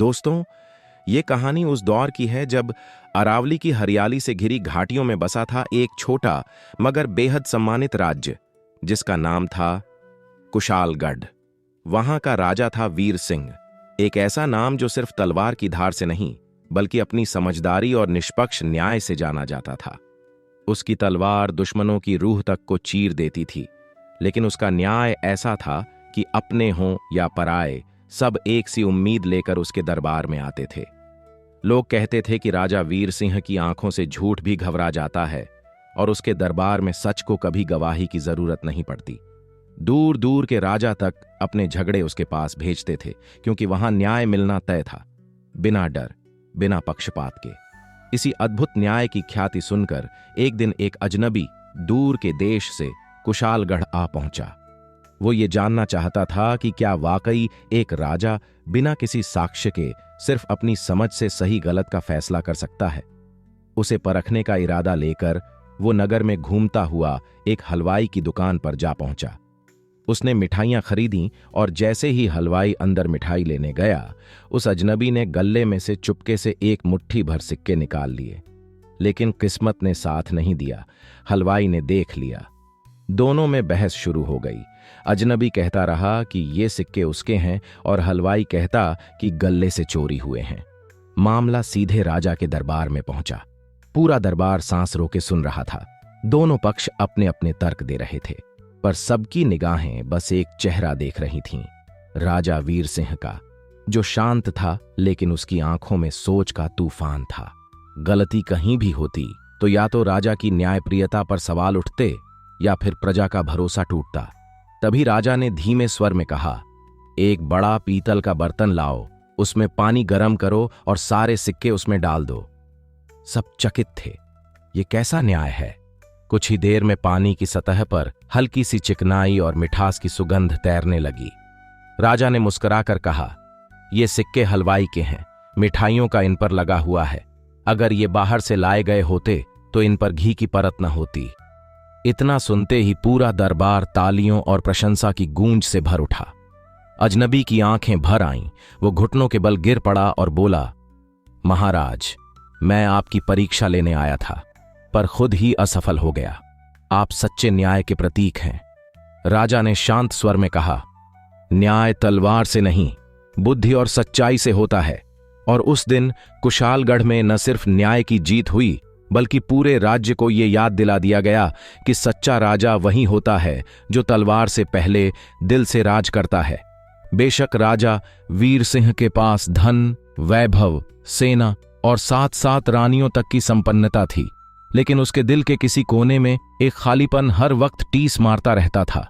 दोस्तों, ये कहानी उस दौर की है जब अरावली की हरियाली से घिरी घाटियों में बसा था एक छोटा मगर बेहद सम्मानित राज्य, जिसका नाम था कुशालगढ़। वहां का राजा था वीर सिंह, एक ऐसा नाम जो सिर्फ तलवार की धार से नहीं बल्कि अपनी समझदारी और निष्पक्ष न्याय से जाना जाता था। उसकी तलवार दुश्मनों की रूह तक को चीर देती थी, लेकिन उसका न्याय ऐसा था कि अपने हों या पराए, सब एक सी उम्मीद लेकर उसके दरबार में आते थे। लोग कहते थे कि राजा वीर सिंह की आंखों से झूठ भी घबरा जाता है और उसके दरबार में सच को कभी गवाही की जरूरत नहीं पड़ती। दूर दूर के राजा तक अपने झगड़े उसके पास भेजते थे, क्योंकि वहां न्याय मिलना तय था, बिना डर, बिना पक्षपात के। इसी अद्भुत न्याय की ख्याति सुनकर एक दिन एक अजनबी दूर के देश से कुशालगढ़ आ पहुंचा। वो ये जानना चाहता था कि क्या वाकई एक राजा बिना किसी साक्ष्य के सिर्फ अपनी समझ से सही गलत का फैसला कर सकता है। उसे परखने का इरादा लेकर वो नगर में घूमता हुआ एक हलवाई की दुकान पर जा पहुंचा। उसने मिठाइयां खरीदी और जैसे ही हलवाई अंदर मिठाई लेने गया, उस अजनबी ने गल्ले में से चुपके से एक मुट्ठी भर सिक्के निकाल लिए। लेकिन किस्मत ने साथ नहीं दिया। हलवाई ने देख लिया। दोनों में बहस शुरू हो गई। अजनबी कहता रहा कि ये सिक्के उसके हैं और हलवाई कहता कि गल्ले से चोरी हुए हैं। मामला सीधे राजा के दरबार में पहुंचा। पूरा दरबार सांस रोके सुन रहा था। दोनों पक्ष अपने अपने तर्क दे रहे थे, पर सबकी निगाहें बस एक चेहरा देख रही थीं, राजा वीर सिंह का, जो शांत था लेकिन उसकी आंखों में सोच का तूफान था। गलती कहीं भी होती तो या तो राजा की न्यायप्रियता पर सवाल उठते या फिर प्रजा का भरोसा टूटता। तभी राजा ने धीमे स्वर में कहा, एक बड़ा पीतल का बर्तन लाओ, उसमें पानी गर्म करो और सारे सिक्के उसमें डाल दो। सब चकित थे। ये कैसा न्याय है? कुछ ही देर में पानी की सतह पर हल्की सी चिकनाई और मिठास की सुगंध तैरने लगी। राजा ने मुस्कुराकर कहा, ये सिक्के हलवाई के हैं, मिठाइयों का इन पर लगा हुआ है। अगर ये बाहर से लाए गए होते तो इन पर घी की परत न होती। इतना सुनते ही पूरा दरबार तालियों और प्रशंसा की गूंज से भर उठा। अजनबी की आंखें भर आईं। वो घुटनों के बल गिर पड़ा और बोला, महाराज, मैं आपकी परीक्षा लेने आया था, पर खुद ही असफल हो गया। आप सच्चे न्याय के प्रतीक हैं। राजा ने शांत स्वर में कहा, न्याय तलवार से नहीं, बुद्धि और सच्चाई से होता है। और उस दिन कुशालगढ़ में न सिर्फ न्याय की जीत हुई, बल्कि पूरे राज्य को यह याद दिला दिया गया कि सच्चा राजा वही होता है जो तलवार से पहले दिल से राज करता है। बेशक राजा वीर सिंह के पास धन, वैभव, सेना और 7-7 रानियों तक की संपन्नता थी, लेकिन उसके दिल के किसी कोने में एक खालीपन हर वक्त टीस मारता रहता था।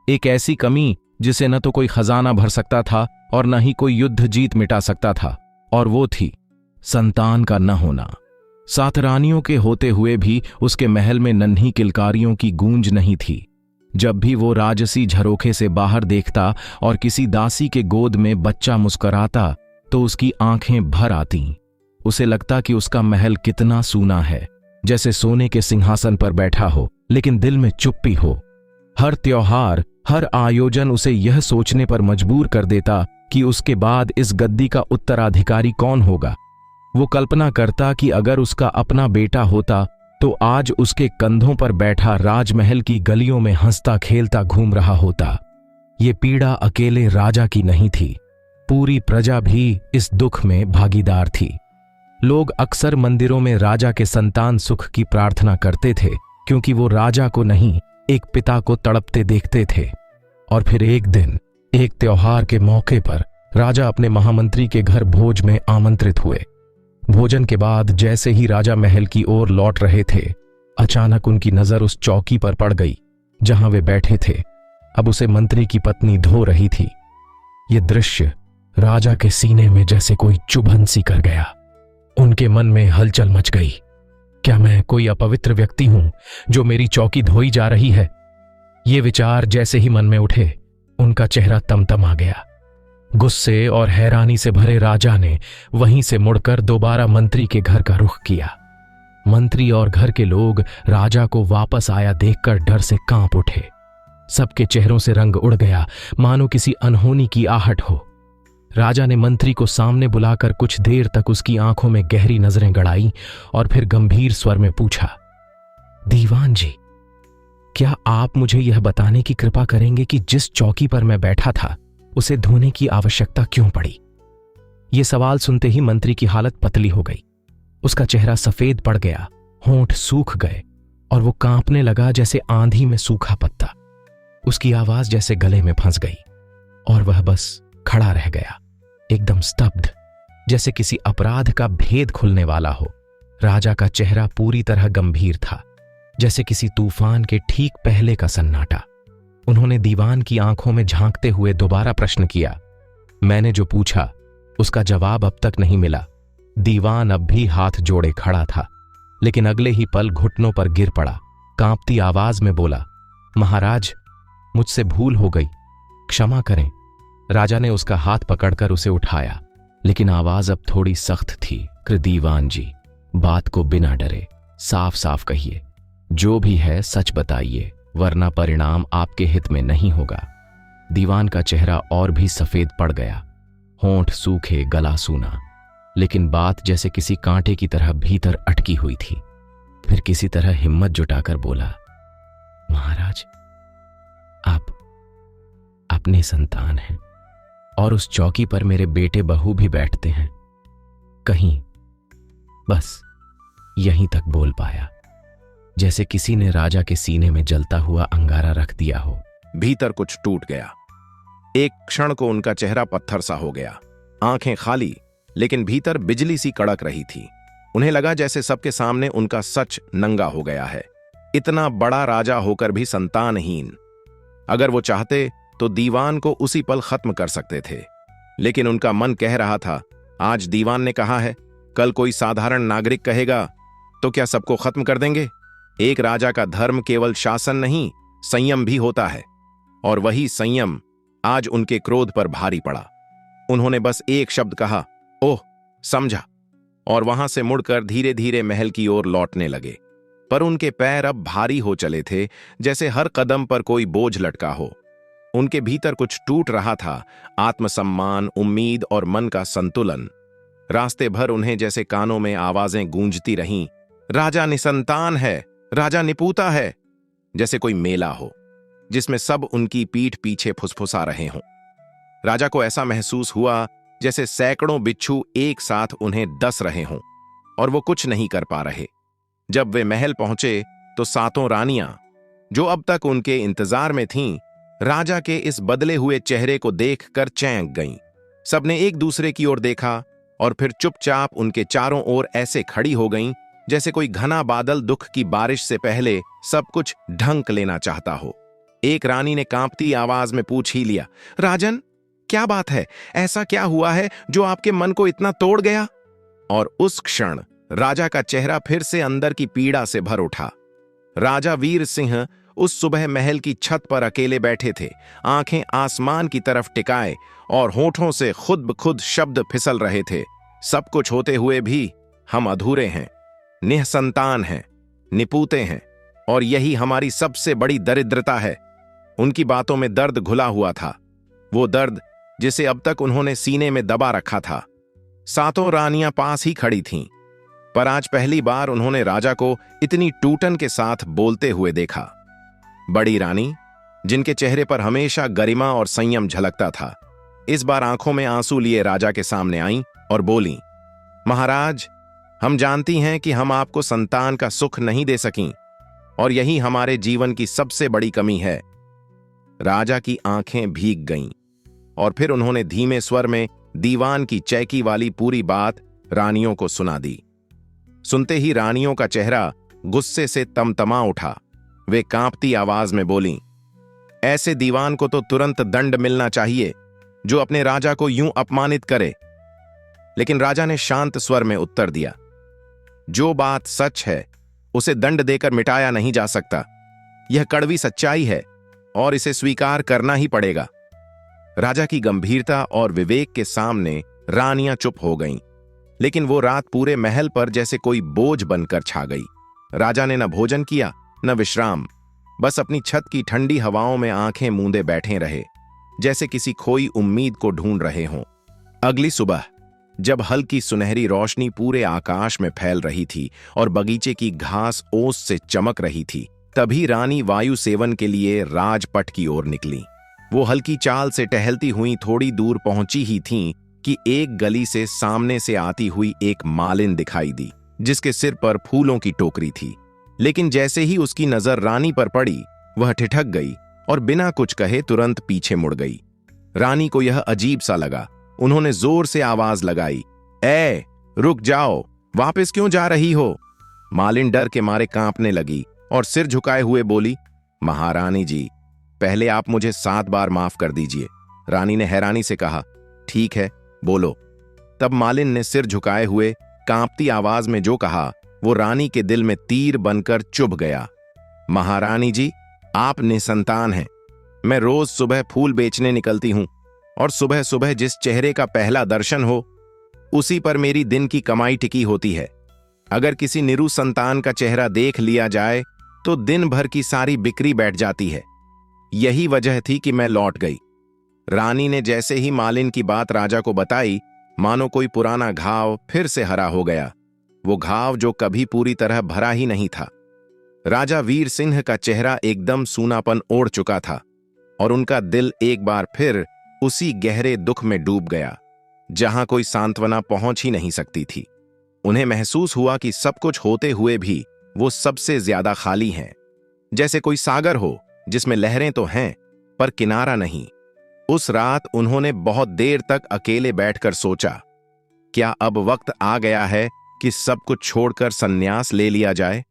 एक ऐसी कमी जिसे न तो कोई खजाना भर सकता था और न ही कोई युद्ध जीत मिटा सकता था, और वो थी संतान का न होना। 7 रानियों के होते हुए भी उसके महल में नन्ही किलकारियों की गूंज नहीं थी। जब भी वो राजसी झरोखे से बाहर देखता और किसी दासी के गोद में बच्चा मुस्कुराता तो उसकी आंखें भर आतीं। उसे लगता कि उसका महल कितना सूना है, जैसे सोने के सिंहासन पर बैठा हो लेकिन दिल में चुप्पी हो। हर त्योहार, हर आयोजन उसे यह सोचने पर मजबूर कर देता कि उसके बाद इस गद्दी का उत्तराधिकारी कौन होगा। वो कल्पना करता कि अगर उसका अपना बेटा होता तो आज उसके कंधों पर बैठा राजमहल की गलियों में हंसता खेलता घूम रहा होता। ये पीड़ा अकेले राजा की नहीं थी, पूरी प्रजा भी इस दुख में भागीदार थी। लोग अक्सर मंदिरों में राजा के संतान सुख की प्रार्थना करते थे, क्योंकि वो राजा को नहीं, एक पिता को तड़पते देखते थे। और फिर एक दिन, एक त्योहार के मौके पर राजा अपने महामंत्री के घर भोज में आमंत्रित हुए। भोजन के बाद जैसे ही राजा महल की ओर लौट रहे थे, अचानक उनकी नजर उस चौकी पर पड़ गई जहां वे बैठे थे। अब उसे मंत्री की पत्नी धो रही थी। ये दृश्य राजा के सीने में जैसे कोई चुभन सी कर गया। उनके मन में हलचल मच गई। क्या मैं कोई अपवित्र व्यक्ति हूं जो मेरी चौकी धोई जा रही है? ये विचार जैसे ही मन में उठे, उनका चेहरा तमतमा गया। गुस्से और हैरानी से भरे राजा ने वहीं से मुड़कर दोबारा मंत्री के घर का रुख किया। मंत्री और घर के लोग राजा को वापस आया देखकर डर से कांप उठे। सबके चेहरों से रंग उड़ गया, मानो किसी अनहोनी की आहट हो। राजा ने मंत्री को सामने बुलाकर कुछ देर तक उसकी आंखों में गहरी नजरें गड़ाई और फिर गंभीर स्वर में पूछा, दीवान जी, क्या आप मुझे यह बताने की कृपा करेंगे कि जिस चौकी पर मैं बैठा था उसे धोने की आवश्यकता क्यों पड़ी? यह सवाल सुनते ही मंत्री की हालत पतली हो गई। उसका चेहरा सफेद पड़ गया, होंठ सूख गए और वो कांपने लगा जैसे आंधी में सूखा पत्ता। उसकी आवाज जैसे गले में फंस गई और वह बस खड़ा रह गया, एकदम स्तब्ध, जैसे किसी अपराध का भेद खुलने वाला हो। राजा का चेहरा पूरी तरह गंभीर था, जैसे किसी तूफान के ठीक पहले का सन्नाटा। उन्होंने दीवान की आंखों में झांकते हुए दोबारा प्रश्न किया। मैंने जो पूछा उसका जवाब अब तक नहीं मिला। दीवान अब भी हाथ जोड़े खड़ा था, लेकिन अगले ही पल घुटनों पर गिर पड़ा। कांपती आवाज में बोला, महाराज, मुझसे भूल हो गई, क्षमा करें। राजा ने उसका हाथ पकड़कर उसे उठाया, लेकिन आवाज अब थोड़ी सख्त थी। दीवान जी, बात को बिना डरे साफ साफ कहिए, जो भी है सच बताइए, वरना परिणाम आपके हित में नहीं होगा। दीवान का चेहरा और भी सफेद पड़ गया, होंठ सूखे, गला सूना, लेकिन बात जैसे किसी कांटे की तरह भीतर अटकी हुई थी। फिर किसी तरह हिम्मत जुटाकर बोला, महाराज, आप अपने संतान हैं और उस चौकी पर मेरे बेटे बहू भी बैठते हैं। कहीं बस यहीं तक बोल पाया, जैसे किसी ने राजा के सीने में जलता हुआ अंगारा रख दिया हो। भीतर कुछ टूट गया। एक क्षण को उनका चेहरा पत्थर सा हो गया, आंखें खाली, लेकिन भीतर बिजली सी कड़क रही थी। उन्हें लगा जैसे सबके सामने उनका सच नंगा हो गया है। इतना बड़ा राजा होकर भी संतानहीन। अगर वो चाहते तो दीवान को उसी पल खत्म कर सकते थे, लेकिन उनका मन कह रहा था, आज दीवान ने कहा है, कल कोई साधारण नागरिक कहेगा तो क्या सबको खत्म कर देंगे? एक राजा का धर्म केवल शासन नहीं, संयम भी होता है, और वही संयम आज उनके क्रोध पर भारी पड़ा। उन्होंने बस एक शब्द कहा, ओह, समझा, और वहां से मुड़कर धीरे धीरे महल की ओर लौटने लगे। पर उनके पैर अब भारी हो चले थे, जैसे हर कदम पर कोई बोझ लटका हो। उनके भीतर कुछ टूट रहा था, आत्मसम्मान, उम्मीद और मन का संतुलन। रास्ते भर उन्हें जैसे कानों में आवाजें गूंजती रहीं, राजा निसंतान है, राजा निपूता है, जैसे कोई मेला हो जिसमें सब उनकी पीठ पीछे फुसफुसा रहे हों। राजा को ऐसा महसूस हुआ जैसे सैकड़ों बिच्छू एक साथ उन्हें डस रहे हों और वो कुछ नहीं कर पा रहे। जब वे महल पहुंचे तो सातों रानियां, जो अब तक उनके इंतजार में थीं, राजा के इस बदले हुए चेहरे को देखकर चौंक गईं। सबने एक दूसरे की ओर देखा और फिर चुपचाप उनके चारों ओर ऐसे खड़ी हो गईं जैसे कोई घना बादल दुख की बारिश से पहले सब कुछ ढंक लेना चाहता हो। एक रानी ने कांपती आवाज में पूछ ही लिया, राजन, क्या बात है? ऐसा क्या हुआ है जो आपके मन को इतना तोड़ गया? और उस क्षण राजा का चेहरा फिर से अंदर की पीड़ा से भर उठा। राजा वीर सिंह उस सुबह महल की छत पर अकेले बैठे थे, आंखें आसमान की तरफ टिकाए और होठों से खुद ब खुद शब्द फिसल रहे थे, सब कुछ होते हुए भी हम अधूरे हैं, निःसंतान हैं, निपूते हैं, और यही हमारी सबसे बड़ी दरिद्रता है। उनकी बातों में दर्द घुला हुआ था, वो दर्द जिसे अब तक उन्होंने सीने में दबा रखा था। सातों रानियां पास ही खड़ी थीं, पर आज पहली बार उन्होंने राजा को इतनी टूटन के साथ बोलते हुए देखा। बड़ी रानी, जिनके चेहरे पर हमेशा गरिमा और संयम झलकता था, इस बार आंखों में आंसू लिए राजा के सामने आईं और बोलीं, महाराज, हम जानती हैं कि हम आपको संतान का सुख नहीं दे सकीं और यही हमारे जीवन की सबसे बड़ी कमी है। राजा की आंखें भीग गईं और फिर उन्होंने धीमे स्वर में दीवान की चैकी वाली पूरी बात रानियों को सुना दी। सुनते ही रानियों का चेहरा गुस्से से तमतमा उठा। वे कांपती आवाज में बोलीं, ऐसे दीवान को तो तुरंत दंड मिलना चाहिए जो अपने राजा को यूं अपमानित करे। लेकिन राजा ने शांत स्वर में उत्तर दिया, जो बात सच है उसे दंड देकर मिटाया नहीं जा सकता। यह कड़वी सच्चाई है और इसे स्वीकार करना ही पड़ेगा। राजा की गंभीरता और विवेक के सामने रानियां चुप हो गईं, लेकिन वो रात पूरे महल पर जैसे कोई बोझ बनकर छा गई। राजा ने न भोजन किया न विश्राम, बस अपनी छत की ठंडी हवाओं में आंखें मूंदे बैठे रहे, जैसे किसी खोई उम्मीद को ढूंढ रहे हों। अगली सुबह जब हल्की सुनहरी रोशनी पूरे आकाश में फैल रही थी और बगीचे की घास ओस से चमक रही थी, तभी रानी वायु सेवन के लिए राजपट की ओर निकली। वो हल्की चाल से टहलती हुई थोड़ी दूर पहुंची ही थीं कि एक गली से सामने से आती हुई एक मालिन दिखाई दी, जिसके सिर पर फूलों की टोकरी थी। लेकिन जैसे ही उसकी नजर रानी पर पड़ी, वह ठिठक गई और बिना कुछ कहे तुरंत पीछे मुड़ गई। रानी को यह अजीब सा लगा। उन्होंने जोर से आवाज लगाई, ए, रुक जाओ, वापस क्यों जा रही हो? मालिन डर के मारे कांपने लगी और सिर झुकाए हुए बोली, महारानी जी, पहले आप मुझे 7 बार माफ कर दीजिए। रानी ने हैरानी से कहा, ठीक है, बोलो। तब मालिन ने सिर झुकाए हुए कांपती आवाज में जो कहा, वो रानी के दिल में तीर बनकर चुभ गया। महारानी जी, आप निसंतान हैं। मैं रोज सुबह फूल बेचने निकलती हूं और सुबह सुबह जिस चेहरे का पहला दर्शन हो, उसी पर मेरी दिन की कमाई टिकी होती है। अगर किसी निरु संतान का चेहरा देख लिया जाए तो दिन भर की सारी बिक्री बैठ जाती है। यही वजह थी कि मैं लौट गई। रानी ने जैसे ही मालिन की बात राजा को बताई, मानो कोई पुराना घाव फिर से हरा हो गया। वो घाव जो कभी पूरी तरह भरा ही नहीं था। राजा वीर सिंह का चेहरा एकदम सूनापन ओढ़ चुका था और उनका दिल एक बार फिर उसी गहरे दुख में डूब गया जहां कोई सांत्वना पहुंच ही नहीं सकती थी। उन्हें महसूस हुआ कि सब कुछ होते हुए भी वो सबसे ज्यादा खाली हैं, जैसे कोई सागर हो जिसमें लहरें तो हैं पर किनारा नहीं। उस रात उन्होंने बहुत देर तक अकेले बैठकर सोचा, क्या अब वक्त आ गया है कि सब कुछ छोड़कर संन्यास ले लिया जाए?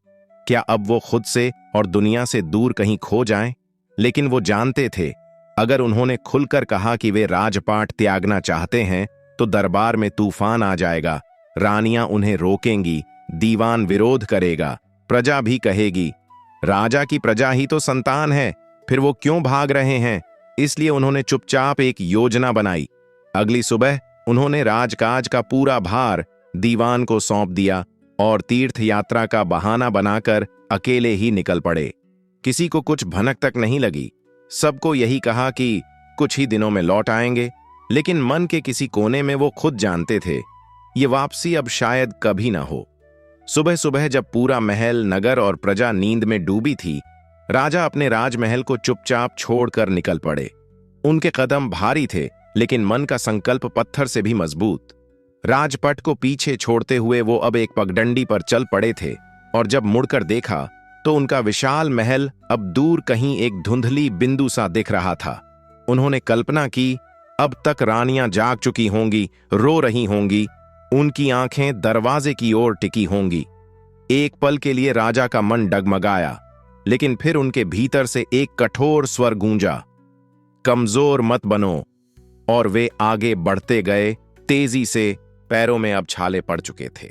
क्या अब वो खुद से और दुनिया से दूर कहीं खो जाएं? लेकिन वो जानते थे, अगर उन्होंने खुलकर कहा कि वे राजपाट त्यागना चाहते हैं तो दरबार में तूफान आ जाएगा। रानियां उन्हें रोकेंगी, दीवान विरोध करेगा, प्रजा भी कहेगी, राजा की प्रजा ही तो संतान है, फिर वो क्यों भाग रहे हैं? इसलिए उन्होंने चुपचाप एक योजना बनाई। अगली सुबह उन्होंने राजकाज का पूरा भार दीवान को सौंप दिया और तीर्थ यात्रा का बहाना बनाकर अकेले ही निकल पड़े। किसी को कुछ भनक तक नहीं लगी। सबको यही कहा कि कुछ ही दिनों में लौट आएंगे, लेकिन मन के किसी कोने में वो खुद जानते थे, ये वापसी अब शायद कभी ना हो। सुबह सुबह जब पूरा महल, नगर और प्रजा नींद में डूबी थी, राजा अपने राजमहल को चुपचाप छोड़कर निकल पड़े। उनके कदम भारी थे, लेकिन मन का संकल्प पत्थर से भी मजबूत। राजपट को पीछे छोड़ते हुए वो अब एक पगडंडी पर चल पड़े थे और जब मुड़कर देखा तो उनका विशाल महल अब दूर कहीं एक धुंधली बिंदु सा दिख रहा था। उन्होंने कल्पना की, अब तक रानियां जाग चुकी होंगी, रो रही होंगी, उनकी आंखें दरवाजे की ओर टिकी होंगी। एक पल के लिए राजा का मन डगमगाया, लेकिन फिर उनके भीतर से एक कठोर स्वर गूंजा, कमजोर मत बनो। और वे आगे बढ़ते गए तेजी से। पैरों में अब छाले पड़ चुके थे।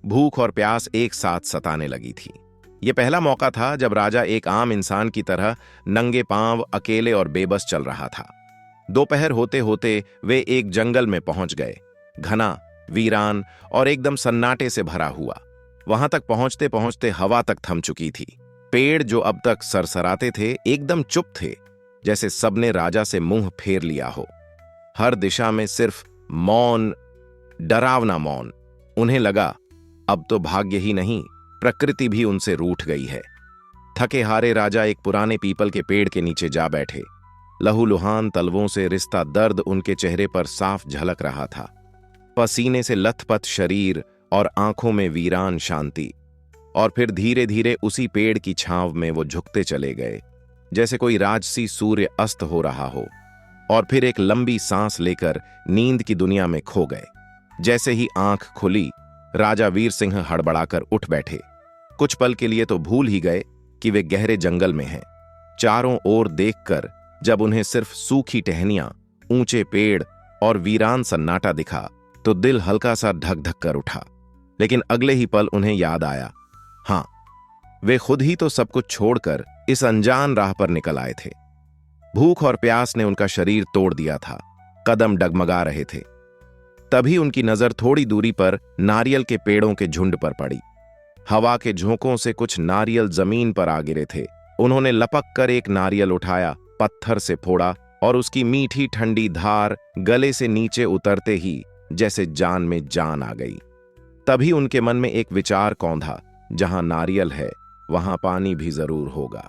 भूख और प्यास एक साथ सताने लगी थी। यह पहला मौका था जब राजा एक आम इंसान की तरह नंगे पांव अकेले और बेबस चल रहा था। दोपहर होते होते वे एक जंगल में पहुंच गए, घना, वीरान और एकदम सन्नाटे से भरा हुआ। वहां तक पहुंचते पहुंचते हवा तक थम चुकी थी। पेड़ जो अब तक सरसराते थे एकदम चुप थे, जैसे सबने राजा से मुंह फेर लिया हो। हर दिशा में सिर्फ मौन, डरावना मौन। उन्हें लगा अब तो भाग्य ही नहीं, प्रकृति भी उनसे रूठ गई है। थके हारे राजा एक पुराने पीपल के पेड़ के नीचे जा बैठे। लहूलुहान तलवों से रिश्ता दर्द उनके चेहरे पर साफ झलक रहा था। पसीने से लथपथ शरीर और आंखों में वीरान शांति। और फिर धीरे धीरे उसी पेड़ की छांव में वो झुकते चले गए, जैसे कोई राजसी सूर्य अस्त हो रहा हो। और फिर एक लंबी सांस लेकर नींद की दुनिया में खो गए। जैसे ही आंख खुली, राजा वीर सिंह हड़बड़ाकर उठ बैठे। कुछ पल के लिए तो भूल ही गए कि वे गहरे जंगल में हैं। चारों ओर देखकर जब उन्हें सिर्फ सूखी टहनियां, ऊंचे पेड़ और वीरान सन्नाटा दिखा तो दिल हल्का सा धक धक कर उठा। लेकिन अगले ही पल उन्हें याद आया, हां, वे खुद ही तो सब कुछ छोड़कर इस अनजान राह पर निकल आए थे। भूख और प्यास ने उनका शरीर तोड़ दिया था, कदम डगमगा रहे थे। तभी उनकी नजर थोड़ी दूरी पर नारियल के पेड़ों के झुंड पर पड़ी। हवा के झोंकों से कुछ नारियल जमीन पर आ गिरे थे। उन्होंने लपक कर एक नारियल उठाया, पत्थर से फोड़ा और उसकी मीठी ठंडी धार गले से नीचे उतरते ही जैसे जान में जान आ गई। तभी उनके मन में एक विचार कौंधा, जहां नारियल है वहां पानी भी जरूर होगा।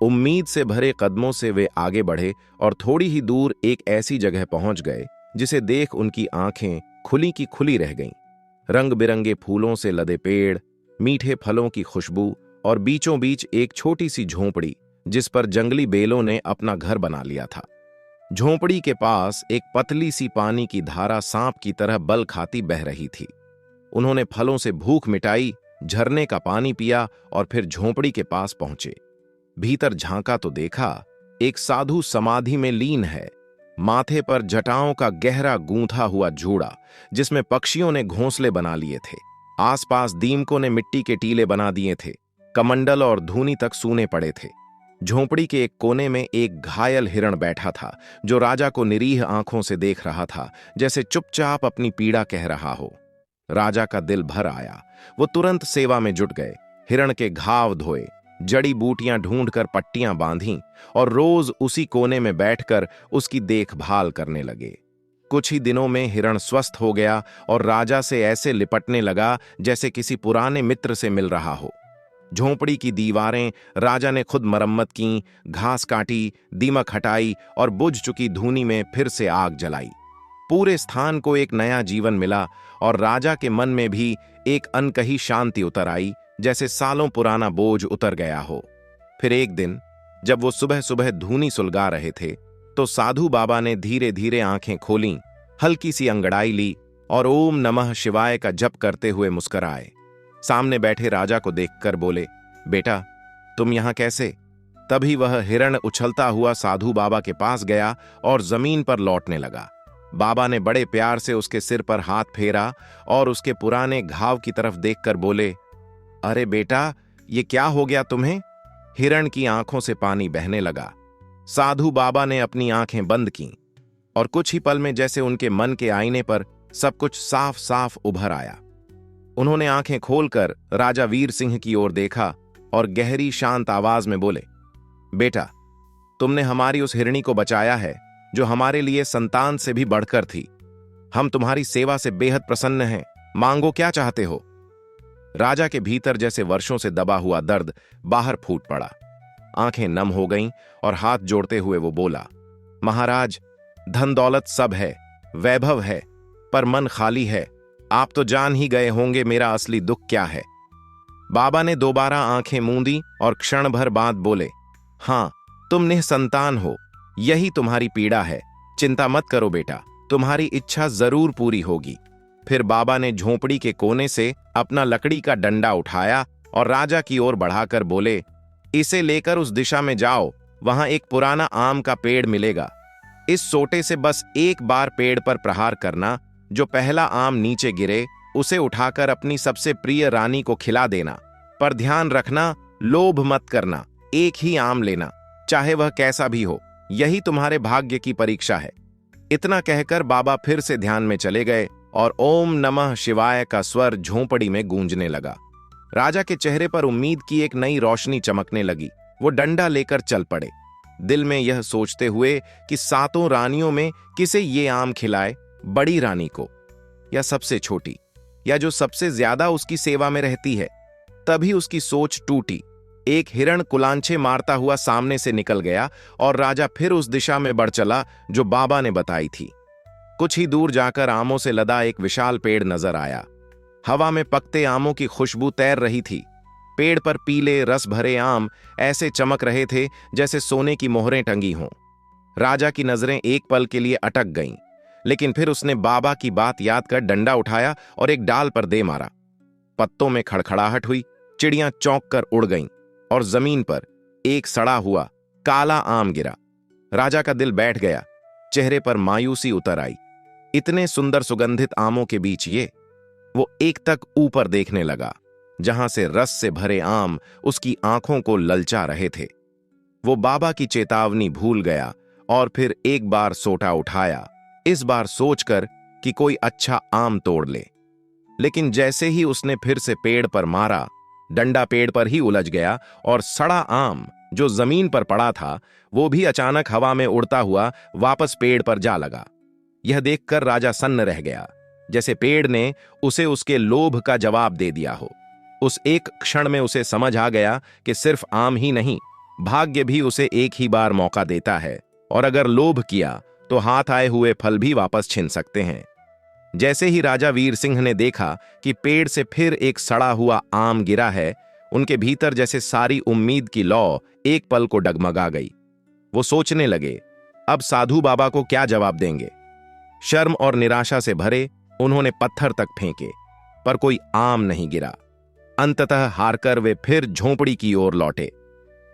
उम्मीद से भरे कदमों से वे आगे बढ़े और थोड़ी ही दूर एक ऐसी जगह पहुंच गए जिसे देख उनकी आंखें खुली की खुली रह गईं। रंग बिरंगे फूलों से लदे पेड़, मीठे फलों की खुशबू और बीचों बीच एक छोटी सी झोंपड़ी जिस पर जंगली बेलों ने अपना घर बना लिया था। झोंपड़ी के पास एक पतली सी पानी की धारा सांप की तरह बल खाती बह रही थी। उन्होंने फलों से भूख मिटाई, झरने का पानी पिया और फिर झोंपड़ी के पास पहुंचे। भीतर झांका तो देखा एक साधु समाधि में लीन है। माथे पर जटाओं का गहरा गूंथा हुआ जूड़ा जिसमें पक्षियों ने घोंसले बना लिए थे। आसपास दीमकों ने मिट्टी के टीले बना दिए थे। कमंडल और धूनी तक सूने पड़े थे। झोंपड़ी के एक कोने में एक घायल हिरण बैठा था जो राजा को निरीह आंखों से देख रहा था, जैसे चुपचाप अपनी पीड़ा कह रहा हो। राजा का दिल भर आया। वो तुरंत सेवा में जुट गए। हिरण के घाव धोए, जड़ी बूटियां ढूंढकर पट्टियां बांधी और रोज उसी कोने में बैठकर उसकी देखभाल करने लगे। कुछ ही दिनों में हिरण स्वस्थ हो गया और राजा से ऐसे लिपटने लगा जैसे किसी पुराने मित्र से मिल रहा हो। झोंपड़ी की दीवारें राजा ने खुद मरम्मत की, घास काटी, दीमक हटाई और बुझ चुकी धूनी में फिर से आग जलाई। पूरे स्थान को एक नया जीवन मिला और राजा के मन में भी एक अनकही शांति उतर आई, जैसे सालों पुराना बोझ उतर गया हो। फिर एक दिन जब वो सुबह सुबह धूनी सुलगा रहे थे तो साधु बाबा ने धीरे धीरे आंखें खोलीं, हल्की सी अंगड़ाई ली और ओम नमः शिवाय का जप करते हुए मुस्कुराए। सामने बैठे राजा को देखकर बोले, बेटा तुम यहां कैसे? तभी वह हिरण उछलता हुआ साधु बाबा के पास गया और जमीन पर लौटने लगा। बाबा ने बड़े प्यार से उसके सिर पर हाथ फेरा और उसके पुराने घाव की तरफ देखकर बोले, अरे बेटा ये क्या हो गया तुम्हें? हिरण की आंखों से पानी बहने लगा। साधु बाबा ने अपनी आंखें बंद कीं और कुछ ही पल में जैसे उनके मन के आईने पर सब कुछ साफ साफ उभर आया। उन्होंने आंखें खोलकर राजा वीर सिंह की ओर देखा और गहरी शांत आवाज में बोले, बेटा तुमने हमारी उस हिरणी को बचाया है जो हमारे लिए संतान से भी बढ़कर थी। हम तुम्हारी सेवा से बेहद प्रसन्न हैं। मांगो क्या चाहते हो? राजा के भीतर जैसे वर्षों से दबा हुआ दर्द बाहर फूट पड़ा। आंखें नम हो गईं और हाथ जोड़ते हुए वो बोला, महाराज धन दौलत सब है, वैभव है, पर मन खाली है। आप तो जान ही गए होंगे मेरा असली दुख क्या है। बाबा ने दोबारा आंखें मूंदी और क्षण भर बाद बोले, हां तुम निसंतान हो, यही तुम्हारी पीड़ा है। चिंता मत करो बेटा, तुम्हारी इच्छा जरूर पूरी होगी। फिर बाबा ने झोंपड़ी के कोने से अपना लकड़ी का डंडा उठाया और राजा की ओर बढ़ाकर बोले, इसे लेकर उस दिशा में जाओ, वहां एक पुराना आम का पेड़ मिलेगा। इस सोटे से बस एक बार पेड़ पर प्रहार करना, जो पहला आम नीचे गिरे उसे उठाकर अपनी सबसे प्रिय रानी को खिला देना। पर ध्यान रखना, लोभ मत करना, एक ही आम लेना, चाहे वह कैसा भी हो। यही तुम्हारे भाग्य की परीक्षा है। इतना कहकर बाबा फिर से ध्यान में चले गए और ओम नमः शिवाय का स्वर झोंपड़ी में गूंजने लगा। राजा के चेहरे पर उम्मीद की एक नई रोशनी चमकने लगी। वो डंडा लेकर चल पड़े, दिल में यह सोचते हुए कि सातों रानियों में किसे ये आम खिलाए, बड़ी रानी को या सबसे छोटी, या जो सबसे ज्यादा उसकी सेवा में रहती है। तभी उसकी सोच टूटी। एक हिरण कुलांछे मारता हुआ सामने से निकल गया और राजा फिर उस दिशा में बढ़ चला जो बाबा ने बताई थी। कुछ ही दूर जाकर आमों से लदा एक विशाल पेड़ नजर आया। हवा में पकते आमों की खुशबू तैर रही थी। पेड़ पर पीले रस भरे आम ऐसे चमक रहे थे जैसे सोने की मोहरें टंगी हों। राजा की नजरें एक पल के लिए अटक गईं, लेकिन फिर उसने बाबा की बात याद कर डंडा उठाया और एक डाल पर दे मारा। पत्तों में खड़खड़ाहट हुई, चिड़ियां चौंक कर उड़ गईं और जमीन पर एक सड़ा हुआ काला आम गिरा। राजा का दिल बैठ गया, चेहरे पर मायूसी उतर आई। इतने सुंदर सुगंधित आमों के बीच वो एक तक ऊपर देखने लगा, जहां से रस से भरे आम उसकी आंखों को ललचा रहे थे। वो बाबा की चेतावनी भूल गया और फिर एक बार सोटा उठाया, इस बार सोचकर कि कोई अच्छा आम तोड़ ले। लेकिन जैसे ही उसने फिर से पेड़ पर मारा, डंडा पेड़ पर ही उलझ गया और सड़ा आम जो जमीन पर पड़ा था वो भी अचानक हवा में उड़ता हुआ वापस पेड़ पर जा लगा। यह देखकर राजा सन्न रह गया, जैसे पेड़ ने उसे उसके लोभ का जवाब दे दिया हो। उस एक क्षण में उसे समझ आ गया कि सिर्फ आम ही नहीं, भाग्य भी उसे एक ही बार मौका देता है, और अगर लोभ किया तो हाथ आए हुए फल भी वापस छिन सकते हैं। जैसे ही राजा वीर सिंह ने देखा कि पेड़ से फिर एक सड़ा हुआ आम गिरा है, उनके भीतर जैसे सारी उम्मीद की लौ एक पल को डगमगा गई। वो सोचने लगे, अब साधु बाबा को क्या जवाब देंगे। शर्म और निराशा से भरे उन्होंने पत्थर तक फेंके, पर कोई आम नहीं गिरा। अंततः हारकर वे फिर झोंपड़ी की ओर लौटे।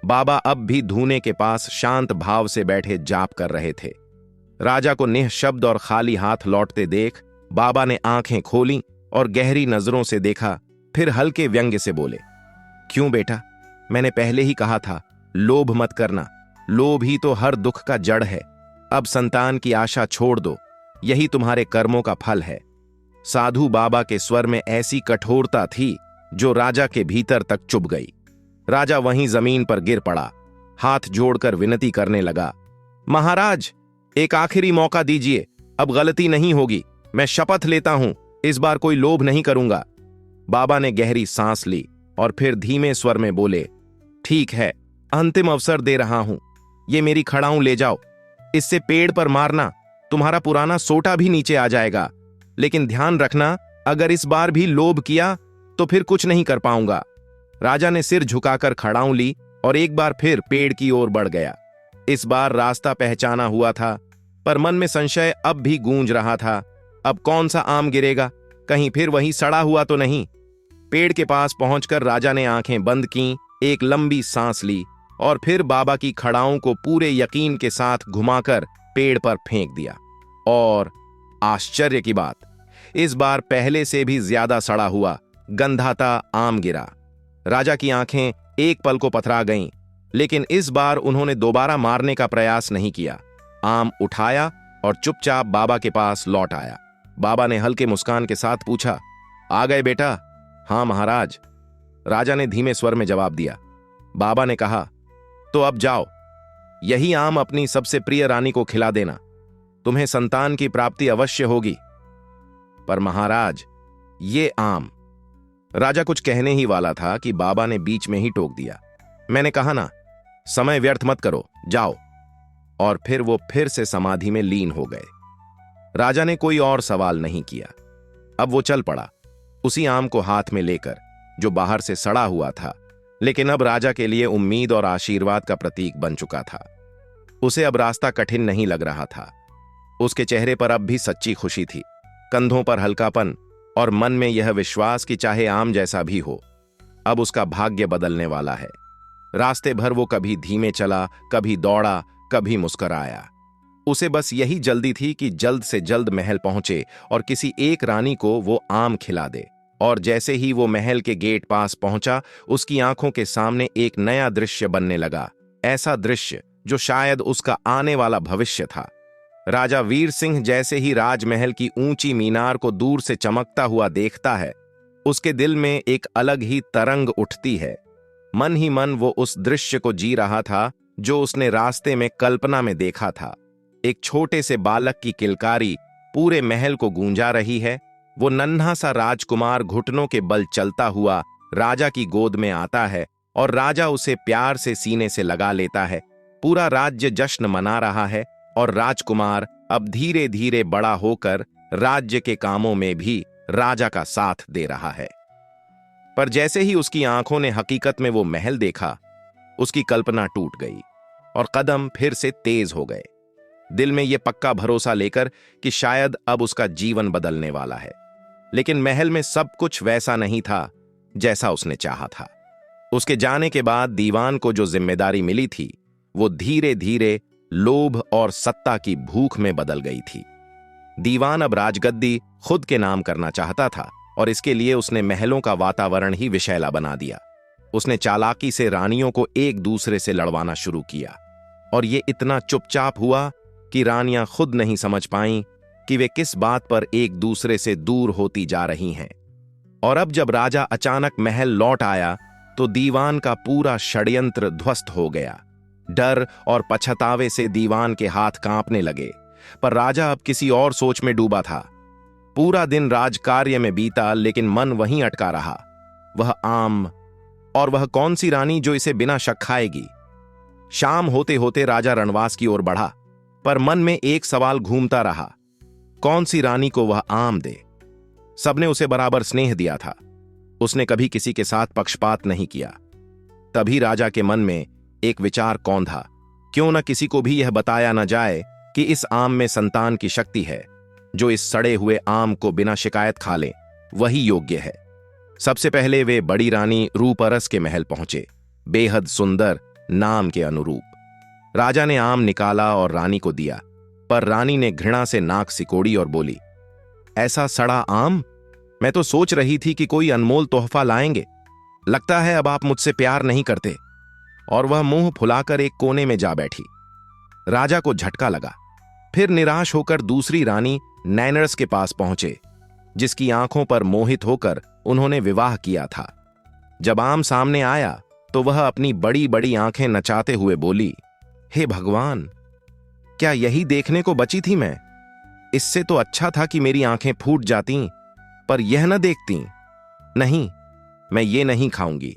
बाबा अब भी धूने के पास शांत भाव से बैठे जाप कर रहे थे। राजा को निःशब्द और खाली हाथ लौटते देख बाबा ने आंखें खोलीं और गहरी नजरों से देखा, फिर हल्के व्यंग्य से बोले, क्यों बेटा, मैंने पहले ही कहा था, लोभ मत करना, लोभ ही तो हर दुख का जड़ है। अब संतान की आशा छोड़ दो, यही तुम्हारे कर्मों का फल है। साधु बाबा के स्वर में ऐसी कठोरता थी जो राजा के भीतर तक चुभ गई। राजा वहीं जमीन पर गिर पड़ा, हाथ जोड़कर विनती करने लगा, महाराज, एक आखिरी मौका दीजिए, अब गलती नहीं होगी, मैं शपथ लेता हूं, इस बार कोई लोभ नहीं करूंगा। बाबा ने गहरी सांस ली और फिर धीमे स्वर में बोले, ठीक है, अंतिम अवसर दे रहा हूं, ये मेरी खड़ाऊं ले जाओ, इससे पेड़ पर मारना, तुम्हारा पुराना सोटा भी नीचे आ जाएगा, लेकिन ध्यान रखना, अगर इस बार भी लोभ किया तो फिर कुछ नहीं कर पाऊंगा। राजा ने सिर झुकाकर खड़ाऊं ली और एक बार फिर पेड़ की ओर बढ़ गया। इस बार रास्ता पहचाना हुआ था, पर मन में संशय अब भी गूंज रहा था। अब कौन सा आम गिरेगा, कहीं फिर वही सड़ा हुआ तो नहीं। पेड़ के पास पहुंचकर राजा ने आंखें बंद कीं, एक लंबी सांस ली और फिर बाबा की खड़ाओं को पूरे यकीन के साथ घुमाकर पेड़ पर फेंक दिया। और आश्चर्य की बात, इस बार पहले से भी ज्यादा सड़ा हुआ गंधाता आम गिरा। राजा की आंखें एक पल को पथरा गईं, लेकिन इस बार उन्होंने दोबारा मारने का प्रयास नहीं किया। आम उठाया और चुपचाप बाबा के पास लौट आया। बाबा ने हल्के मुस्कान के साथ पूछा, आ गए बेटा? हां महाराज, राजा ने धीमे स्वर में जवाब दिया। बाबा ने कहा, तो अब जाओ, यही आम अपनी सबसे प्रिय रानी को खिला देना, तुम्हें संतान की प्राप्ति अवश्य होगी। पर महाराज, ये आम। राजा कुछ कहने ही वाला था कि बाबा ने बीच में ही टोक दिया, मैंने कहा ना, समय व्यर्थ मत करो, जाओ। और फिर वो फिर से समाधि में लीन हो गए। राजा ने कोई और सवाल नहीं किया। अब वो चल पड़ा, उसी आम को हाथ में लेकर, जो बाहर से सड़ा हुआ था, लेकिन अब राजा के लिए उम्मीद और आशीर्वाद का प्रतीक बन चुका था। उसे अब रास्ता कठिन नहीं लग रहा था। उसके चेहरे पर अब भी सच्ची खुशी थी, कंधों पर हल्कापन और मन में यह विश्वास कि चाहे आम जैसा भी हो, अब उसका भाग्य बदलने वाला है। रास्ते भर वो कभी धीमे चला, कभी दौड़ा, कभी मुस्कुराया। उसे बस यही जल्दी थी कि जल्द से जल्द महल पहुंचे और किसी एक रानी को वो आम खिला दे। और जैसे ही वो महल के गेट पास पहुंचा, उसकी आंखों के सामने एक नया दृश्य बनने लगा, ऐसा दृश्य जो शायद उसका आने वाला भविष्य था। राजा वीर सिंह जैसे ही राजमहल की ऊंची मीनार को दूर से चमकता हुआ देखता है, उसके दिल में एक अलग ही तरंग उठती है। मन ही मन वो उस दृश्य को जी रहा था जो उसने रास्ते में कल्पना में देखा था। एक छोटे से बालक की किलकारी पूरे महल को गूंजा रही है। वो नन्हा सा राजकुमार घुटनों के बल चलता हुआ राजा की गोद में आता है और राजा उसे प्यार से सीने से लगा लेता है। पूरा राज्य जश्न मना रहा है और राजकुमार अब धीरे धीरे बड़ा होकर राज्य के कामों में भी राजा का साथ दे रहा है। पर जैसे ही उसकी आंखों ने हकीकत में वो महल देखा, उसकी कल्पना टूट गई और कदम फिर से तेज हो गए, दिल में ये पक्का भरोसा लेकर कि शायद अब उसका जीवन बदलने वाला है। लेकिन महल में सब कुछ वैसा नहीं था जैसा उसने चाहा था। उसके जाने के बाद दीवान को जो जिम्मेदारी मिली थी, वो धीरे धीरे लोभ और सत्ता की भूख में बदल गई थी। दीवान अब राजगद्दी खुद के नाम करना चाहता था और इसके लिए उसने महलों का वातावरण ही विषैला बना दिया। उसने चालाकी से रानियों को एक दूसरे से लड़वाना शुरू किया और ये इतना चुपचाप हुआ कि रानियां खुद नहीं समझ पाईं कि वे किस बात पर एक दूसरे से दूर होती जा रही हैं। और अब जब राजा अचानक महल लौट आया तो दीवान का पूरा षड्यंत्र ध्वस्त हो गया। डर और पछतावे से दीवान के हाथ कांपने लगे, पर राजा अब किसी और सोच में डूबा था। पूरा दिन राजकार्य में बीता, लेकिन मन वहीं अटका रहा। वह आम, और वह कौन सी रानी जो इसे बिना शक खाएगी। शाम होते होते राजा रणवास की ओर बढ़ा, पर मन में एक सवाल घूमता रहा, कौन सी रानी को वह आम दे। सबने उसे बराबर स्नेह दिया था, उसने कभी किसी के साथ पक्षपात नहीं किया। तभी राजा के मन में एक विचार कौंधा, क्यों न किसी को भी यह बताया न जाए कि इस आम में संतान की शक्ति है। जो इस सड़े हुए आम को बिना शिकायत खा ले, वही योग्य है। सबसे पहले वे बड़ी रानी रूपरस के महल पहुंचे, बेहद सुंदर, नाम के अनुरूप। राजा ने आम निकाला और रानी को दिया, पर रानी ने घृणा से नाक सिकोड़ी और बोली, ऐसा सड़ा आम? मैं तो सोच रही थी कि कोई अनमोल तोहफा लाएंगे। लगता है अब आप मुझसे प्यार नहीं करते। और वह मुंह फुलाकर एक कोने में जा बैठी। राजा को झटका लगा। फिर निराश होकर दूसरी रानी नैनर्स के पास पहुंचे, जिसकी आंखों पर मोहित होकर उन्होंने विवाह किया था। जब आम सामने आया तो वह अपनी बड़ी बड़ी आंखें नचाते हुए बोली, हे भगवान, क्या यही देखने को बची थी मैं? इससे तो अच्छा था कि मेरी आंखें फूट जाती, पर यह न देखती। नहीं, मैं ये नहीं खाऊंगी।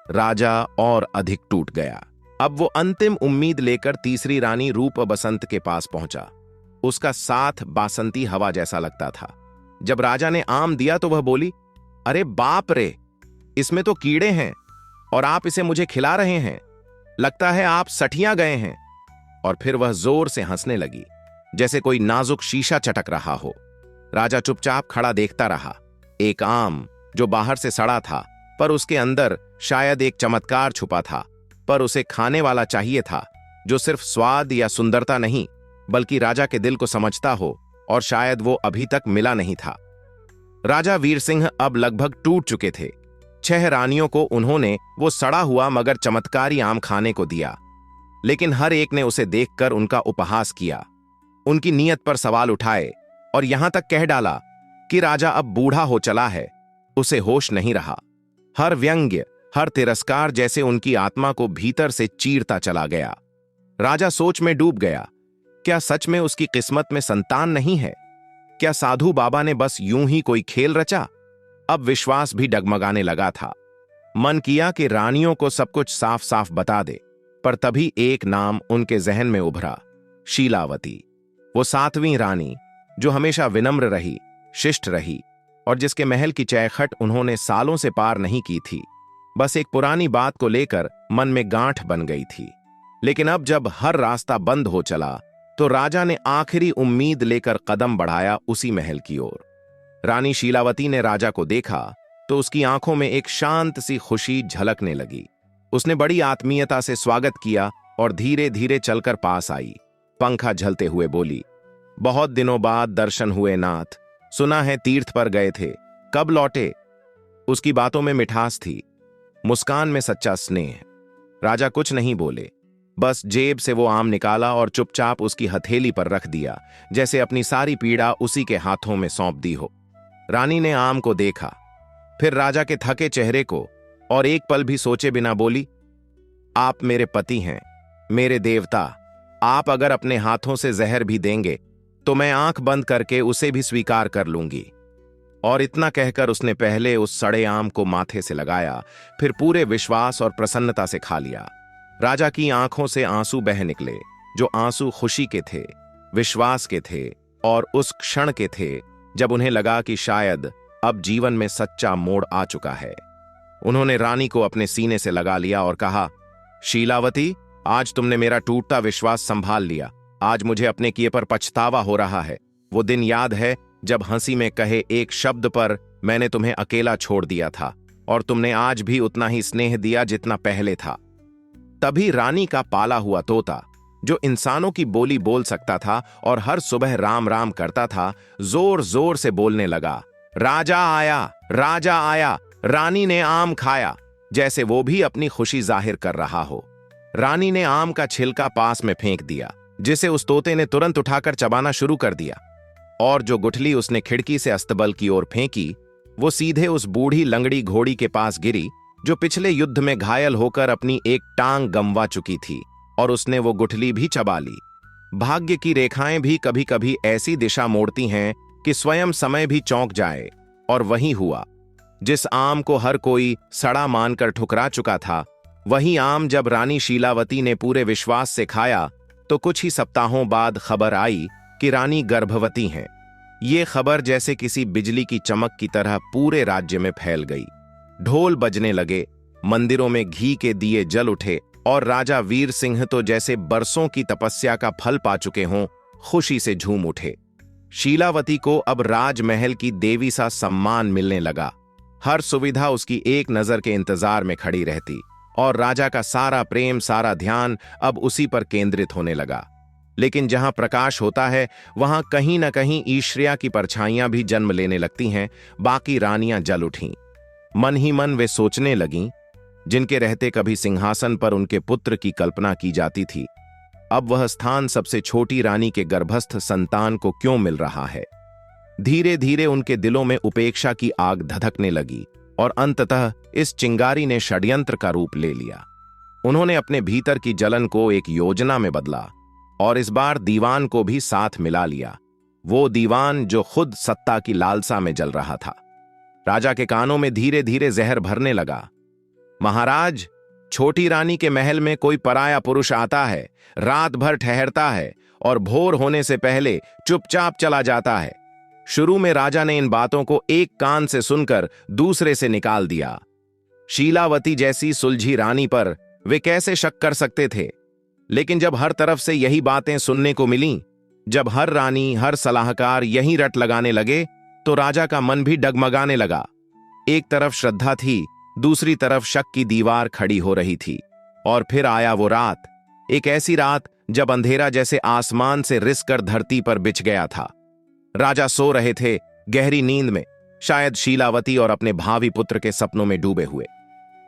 राजा और अधिक टूट गया। अब वो अंतिम उम्मीद लेकर तीसरी रानी रूप बसंत के पास पहुंचा। उसका साथ बासंती हवा जैसा लगता था। जब राजा ने आम दिया तो वह बोली, अरे बाप रे, इसमें तो कीड़े हैं और आप इसे मुझे खिला रहे हैं। लगता है आप सठियां गए हैं। और फिर वह जोर से हंसने लगी, जैसे कोई नाजुक शीशा चटक रहा हो। राजा चुपचाप खड़ा देखता रहा। एक आम जो बाहर से सड़ा था, पर उसके अंदर शायद एक चमत्कार छुपा था। पर उसे खाने वाला चाहिए था, जो सिर्फ स्वाद या सुंदरता नहीं, बल्कि राजा के दिल को समझता हो, और शायद वो अभी तक मिला नहीं था। राजा वीर सिंह अब लगभग टूट चुके थे। 6 रानियों को उन्होंने वो सड़ा हुआ मगर चमत्कारी आम खाने को दिया, लेकिन हर एक ने उसे देखकर उनका उपहास किया, उनकी नीयत पर सवाल उठाए और यहां तक कह डाला कि राजा अब बूढ़ा हो चला है, उसे होश नहीं रहा। हर व्यंग्य, हर तिरस्कार जैसे उनकी आत्मा को भीतर से चीरता चला गया। राजा सोच में डूब गया। क्या सच में उसकी किस्मत में संतान नहीं है? क्या साधु बाबा ने बस यूं ही कोई खेल रचा? अब विश्वास भी डगमगाने लगा था। मन किया कि रानियों को सब कुछ साफ साफ बता दे, पर तभी एक नाम उनके जहन में उभरा, शीलावती। वो 7वीं रानी, जो हमेशा विनम्र रही, शिष्ट रही, और जिसके महल की चौखट उन्होंने सालों से पार नहीं की थी। बस एक पुरानी बात को लेकर मन में गांठ बन गई थी। लेकिन अब जब हर रास्ता बंद हो चला, तो राजा ने आखिरी उम्मीद लेकर कदम बढ़ाया उसी महल की ओर। रानी शीलावती ने राजा को देखा तो उसकी आंखों में एक शांत सी खुशी झलकने लगी। उसने बड़ी आत्मीयता से स्वागत किया और धीरे धीरे चलकर पास आई। पंखा झलते हुए बोली, बहुत दिनों बाद दर्शन हुए नाथ। सुना है तीर्थ पर गए थे, कब लौटे? उसकी बातों में मिठास थी, मुस्कान में सच्चा स्नेह। राजा कुछ नहीं बोले, बस जेब से वो आम निकाला और चुपचाप उसकी हथेली पर रख दिया, जैसे अपनी सारी पीड़ा उसी के हाथों में सौंप दी हो। रानी ने आम को देखा, फिर राजा के थके चेहरे को, और एक पल भी सोचे बिना बोली, आप मेरे पति हैं, मेरे देवता। आप अगर अपने हाथों से जहर भी देंगे तो मैं आंख बंद करके उसे भी स्वीकार कर लूंगी। और इतना कहकर उसने पहले उस सड़े आम को माथे से लगाया, फिर पूरे विश्वास और प्रसन्नता से खा लिया। राजा की आंखों से आंसू बह निकले, जो आंसू खुशी के थे, विश्वास के थे, और उस क्षण के थे जब उन्हें लगा कि शायद अब जीवन में सच्चा मोड़ आ चुका है। उन्होंने रानी को अपने सीने से लगा लिया और कहा, शीलावती, आज तुमने मेरा टूटता विश्वास संभाल लिया। आज मुझे अपने किए पर पछतावा हो रहा है। वो दिन याद है जब हंसी में कहे एक शब्द पर मैंने तुम्हें अकेला छोड़ दिया था, और तुमने आज भी उतना ही स्नेह दिया जितना पहले था। तभी रानी का पाला हुआ तोता, जो इंसानों की बोली बोल सकता था और हर सुबह राम राम करता था, जोर जोर से बोलने लगा, राजा आया, राजा आया। रानी ने आम खाया, जैसे वो भी अपनी खुशी जाहिर कर रहा हो। रानी ने आम का छिलका पास में फेंक दिया, जिसे उस तोते ने तुरंत उठाकर चबाना शुरू कर दिया, और जो गुठली उसने खिड़की से अस्तबल की ओर फेंकी, वो सीधे उस बूढ़ी लंगड़ी घोड़ी के पास गिरी, जो पिछले युद्ध में घायल होकर अपनी एक टांग गंवा चुकी थी, और उसने वो गुठली भी चबा ली। भाग्य की रेखाएं भी कभी कभी ऐसी दिशा मोड़ती हैं कि स्वयं समय भी चौंक जाए, और वही हुआ। जिस आम को हर कोई सड़ा मानकर ठुकरा चुका था, वही आम जब रानी शीलावती ने पूरे विश्वास से खाया, तो कुछ ही सप्ताहों बाद खबर आई कि रानी गर्भवती हैं। ये खबर जैसे किसी बिजली की चमक की तरह पूरे राज्य में फैल गई। ढोल बजने लगे, मंदिरों में घी के दिए जल उठे, और राजा वीर सिंह तो जैसे बरसों की तपस्या का फल पा चुके हों, खुशी से झूम उठे। शीलावती को अब राजमहल की देवी सा सम्मान मिलने लगा। हर सुविधा उसकी एक नजर के इंतजार में खड़ी रहती, और राजा का सारा प्रेम, सारा ध्यान अब उसी पर केंद्रित होने लगा। लेकिन जहां प्रकाश होता है, वहां कहीं न कहीं ईर्ष्या की परछाइयां भी जन्म लेने लगती हैं। बाकी रानियां जल उठीं। मन ही मन वे सोचने लगीं, जिनके रहते कभी सिंहासन पर उनके पुत्र की कल्पना की जाती थी, अब वह स्थान सबसे छोटी रानी के गर्भस्थ संतान को क्यों मिल रहा है। धीरे धीरे उनके दिलों में उपेक्षा की आग धधकने लगी, और अंततः इस चिंगारी ने षड्यंत्र का रूप ले लिया। उन्होंने अपने भीतर की जलन को एक योजना में बदला, और इस बार दीवान को भी साथ मिला लिया। वो दीवान जो खुद सत्ता की लालसा में जल रहा था। राजा के कानों में धीरे धीरे जहर भरने लगा। महाराज, छोटी रानी के महल में कोई पराया पुरुष आता है, रात भर ठहरता है, और भोर होने से पहले चुपचाप चला जाता है। शुरू में राजा ने इन बातों को एक कान से सुनकर दूसरे से निकाल दिया। शीलावती जैसी सुलझी रानी पर वे कैसे शक कर सकते थे। लेकिन जब हर तरफ से यही बातें सुनने को मिलीं, जब हर रानी, हर सलाहकार यही रट लगाने लगे, तो राजा का मन भी डगमगाने लगा। एक तरफ श्रद्धा थी, दूसरी तरफ शक की दीवार खड़ी हो रही थी। और फिर आया वो रात, एक ऐसी रात जब अंधेरा जैसे आसमान से रिस कर धरती पर बिछ गया था। राजा सो रहे थे गहरी नींद में, शायद शीलावती और अपने भावी पुत्र के सपनों में डूबे हुए।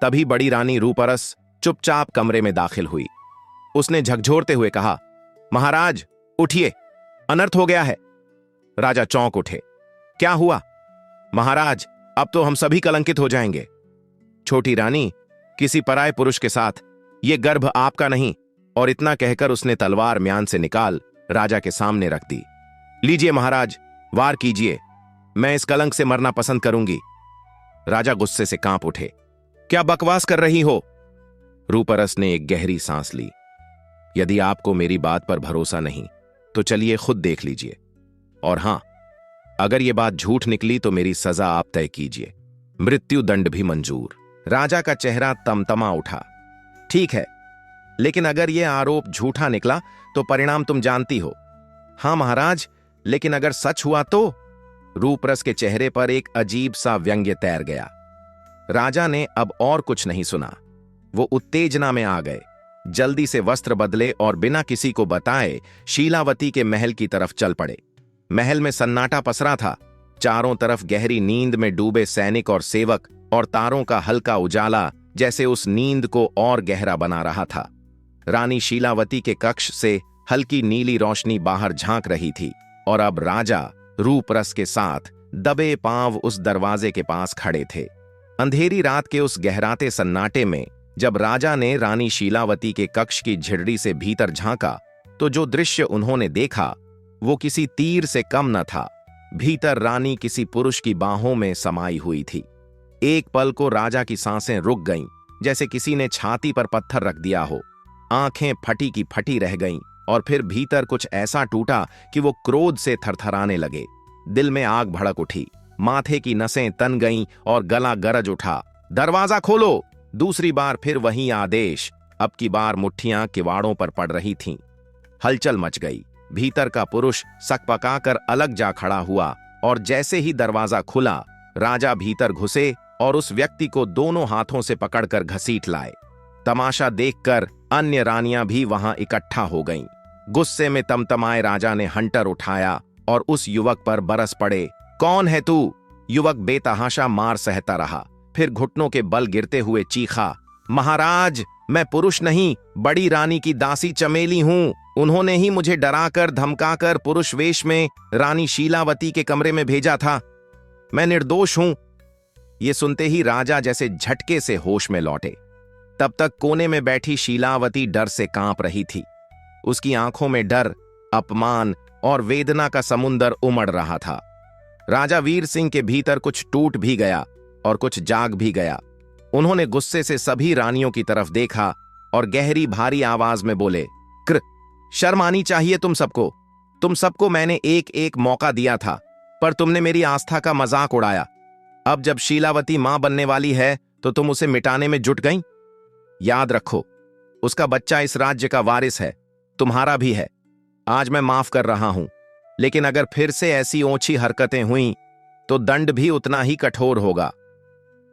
तभी बड़ी रानी रूपरस चुपचाप कमरे में दाखिल हुई। उसने झकझोरते हुए कहा, महाराज उठिए, अनर्थ हो गया है। राजा चौंक उठे। क्या हुआ? महाराज, अब तो हम सभी कलंकित हो जाएंगे। छोटी रानी, किसी पराये पुरुष के साथ, ये गर्भ आपका नहीं। और इतना कहकर उसने तलवार म्यान से निकाल राजा के सामने रख दी। लीजिए महाराज, वार कीजिए, मैं इस कलंक से मरना पसंद करूंगी। राजा गुस्से से कांप उठे। क्या बकवास कर रही हो? रूपरस ने एक गहरी सांस ली। यदि आपको मेरी बात पर भरोसा नहीं, तो चलिए खुद देख लीजिए। और हां, अगर यह बात झूठ निकली तो मेरी सजा आप तय कीजिए। मृत्यु दंड भी मंजूर। राजा का चेहरा तमतमा उठा। ठीक है, लेकिन अगर यह आरोप झूठा निकला तो परिणाम तुम जानती हो। हां महाराज, लेकिन अगर सच हुआ तो? रूपरस के चेहरे पर एक अजीब सा व्यंग्य तैर गया। राजा ने अब और कुछ नहीं सुना। वो उत्तेजना में आ गए। जल्दी से वस्त्र बदले और बिना किसी को बताए शीलावती के महल की तरफ चल पड़े। महल में सन्नाटा पसरा था। चारों तरफ गहरी नींद में डूबे सैनिक और सेवक, और तारों का हल्का उजाला जैसे उस नींद को और गहरा बना रहा था। रानी शीलावती के कक्ष से हल्की नीली रोशनी बाहर झांक रही थी, और अब राजा रूपरस के साथ दबे पांव उस दरवाजे के पास खड़े थे। अंधेरी रात के उस गहराते सन्नाटे में जब राजा ने रानी शीलावती के कक्ष की झिड़री से भीतर झांका, तो जो दृश्य उन्होंने देखा वो किसी तीर से कम न था। भीतर रानी किसी पुरुष की बाहों में समाई हुई थी। एक पल को राजा की सांसें रुक गईं, जैसे किसी ने छाती पर पत्थर रख दिया हो। आंखें फटी की फटी रह गईं, और फिर भीतर कुछ ऐसा टूटा कि वो क्रोध से थरथराने लगे। दिल में आग भड़क उठी, माथे की नसें तन गईं और गला गरज उठा। दरवाजा खोलो! दूसरी बार फिर वही आदेश। अब की बार मुट्ठियां किवाड़ों पर पड़ रही थीं। हलचल मच गई। भीतर का पुरुष सकपकाकर अलग जा खड़ा हुआ, और जैसे ही दरवाजा खुला, राजा भीतर घुसे और उस व्यक्ति को दोनों हाथों से पकड़कर घसीट लाए। तमाशा देखकर अन्य रानियां भी वहां इकट्ठा हो गईं। गुस्से में तमतमाए राजा ने हंटर उठाया और उस युवक पर बरस पड़े। कौन है तू? युवक बेतहाशा मार सहता रहा, फिर घुटनों के बल गिरते हुए चीखा, महाराज, मैं पुरुष नहीं, बड़ी रानी की दासी चमेली हूं। उन्होंने ही मुझे डराकर धमकाकर पुरुष वेश में रानी शीलावती के कमरे में भेजा था। मैं निर्दोष हूं। ये सुनते ही राजा जैसे झटके से होश में लौटे। तब तक कोने में बैठी शीलावती डर से कांप रही थी। उसकी आंखों में डर, अपमान और वेदना का समुंदर उमड़ रहा था। राजा वीर सिंह के भीतर कुछ टूट भी गया और कुछ जाग भी गया। उन्होंने गुस्से से सभी रानियों की तरफ देखा और गहरी भारी आवाज में बोले, कृ शर्म आनी चाहिए तुम सबको मैंने एक एक मौका दिया था, पर तुमने मेरी आस्था का मजाक उड़ाया। अब जब शीलावती मां बनने वाली है तो तुम उसे मिटाने में जुट गईं। याद रखो, उसका बच्चा इस राज्य का वारिस है, तुम्हारा भी है। आज मैं माफ कर रहा हूं, लेकिन अगर फिर से ऐसी ओछी हरकतें हुई तो दंड भी उतना ही कठोर होगा।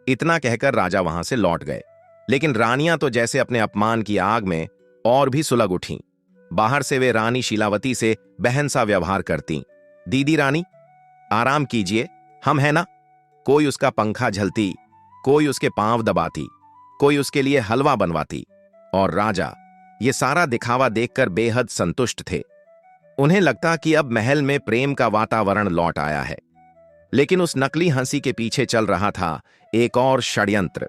इतना कहकर राजा वहां से लौट गए, लेकिन रानियां तो जैसे अपने अपमान की आग में और भी सुलग उठीं। बाहर से वे रानी शीलावती से बहन सा व्यवहार करती। दीदी रानी, आराम कीजिए, हम है ना। कोई उसका पंखा झलती, कोई उसके पांव दबाती, कोई उसके लिए हलवा बनवाती। और राजा ये सारा दिखावा देखकर बेहद संतुष्ट थे। उन्हें लगता कि अब महल में प्रेम का वातावरण लौट आया है। लेकिन उस नकली हंसी के पीछे चल रहा था एक और षड्यंत्र।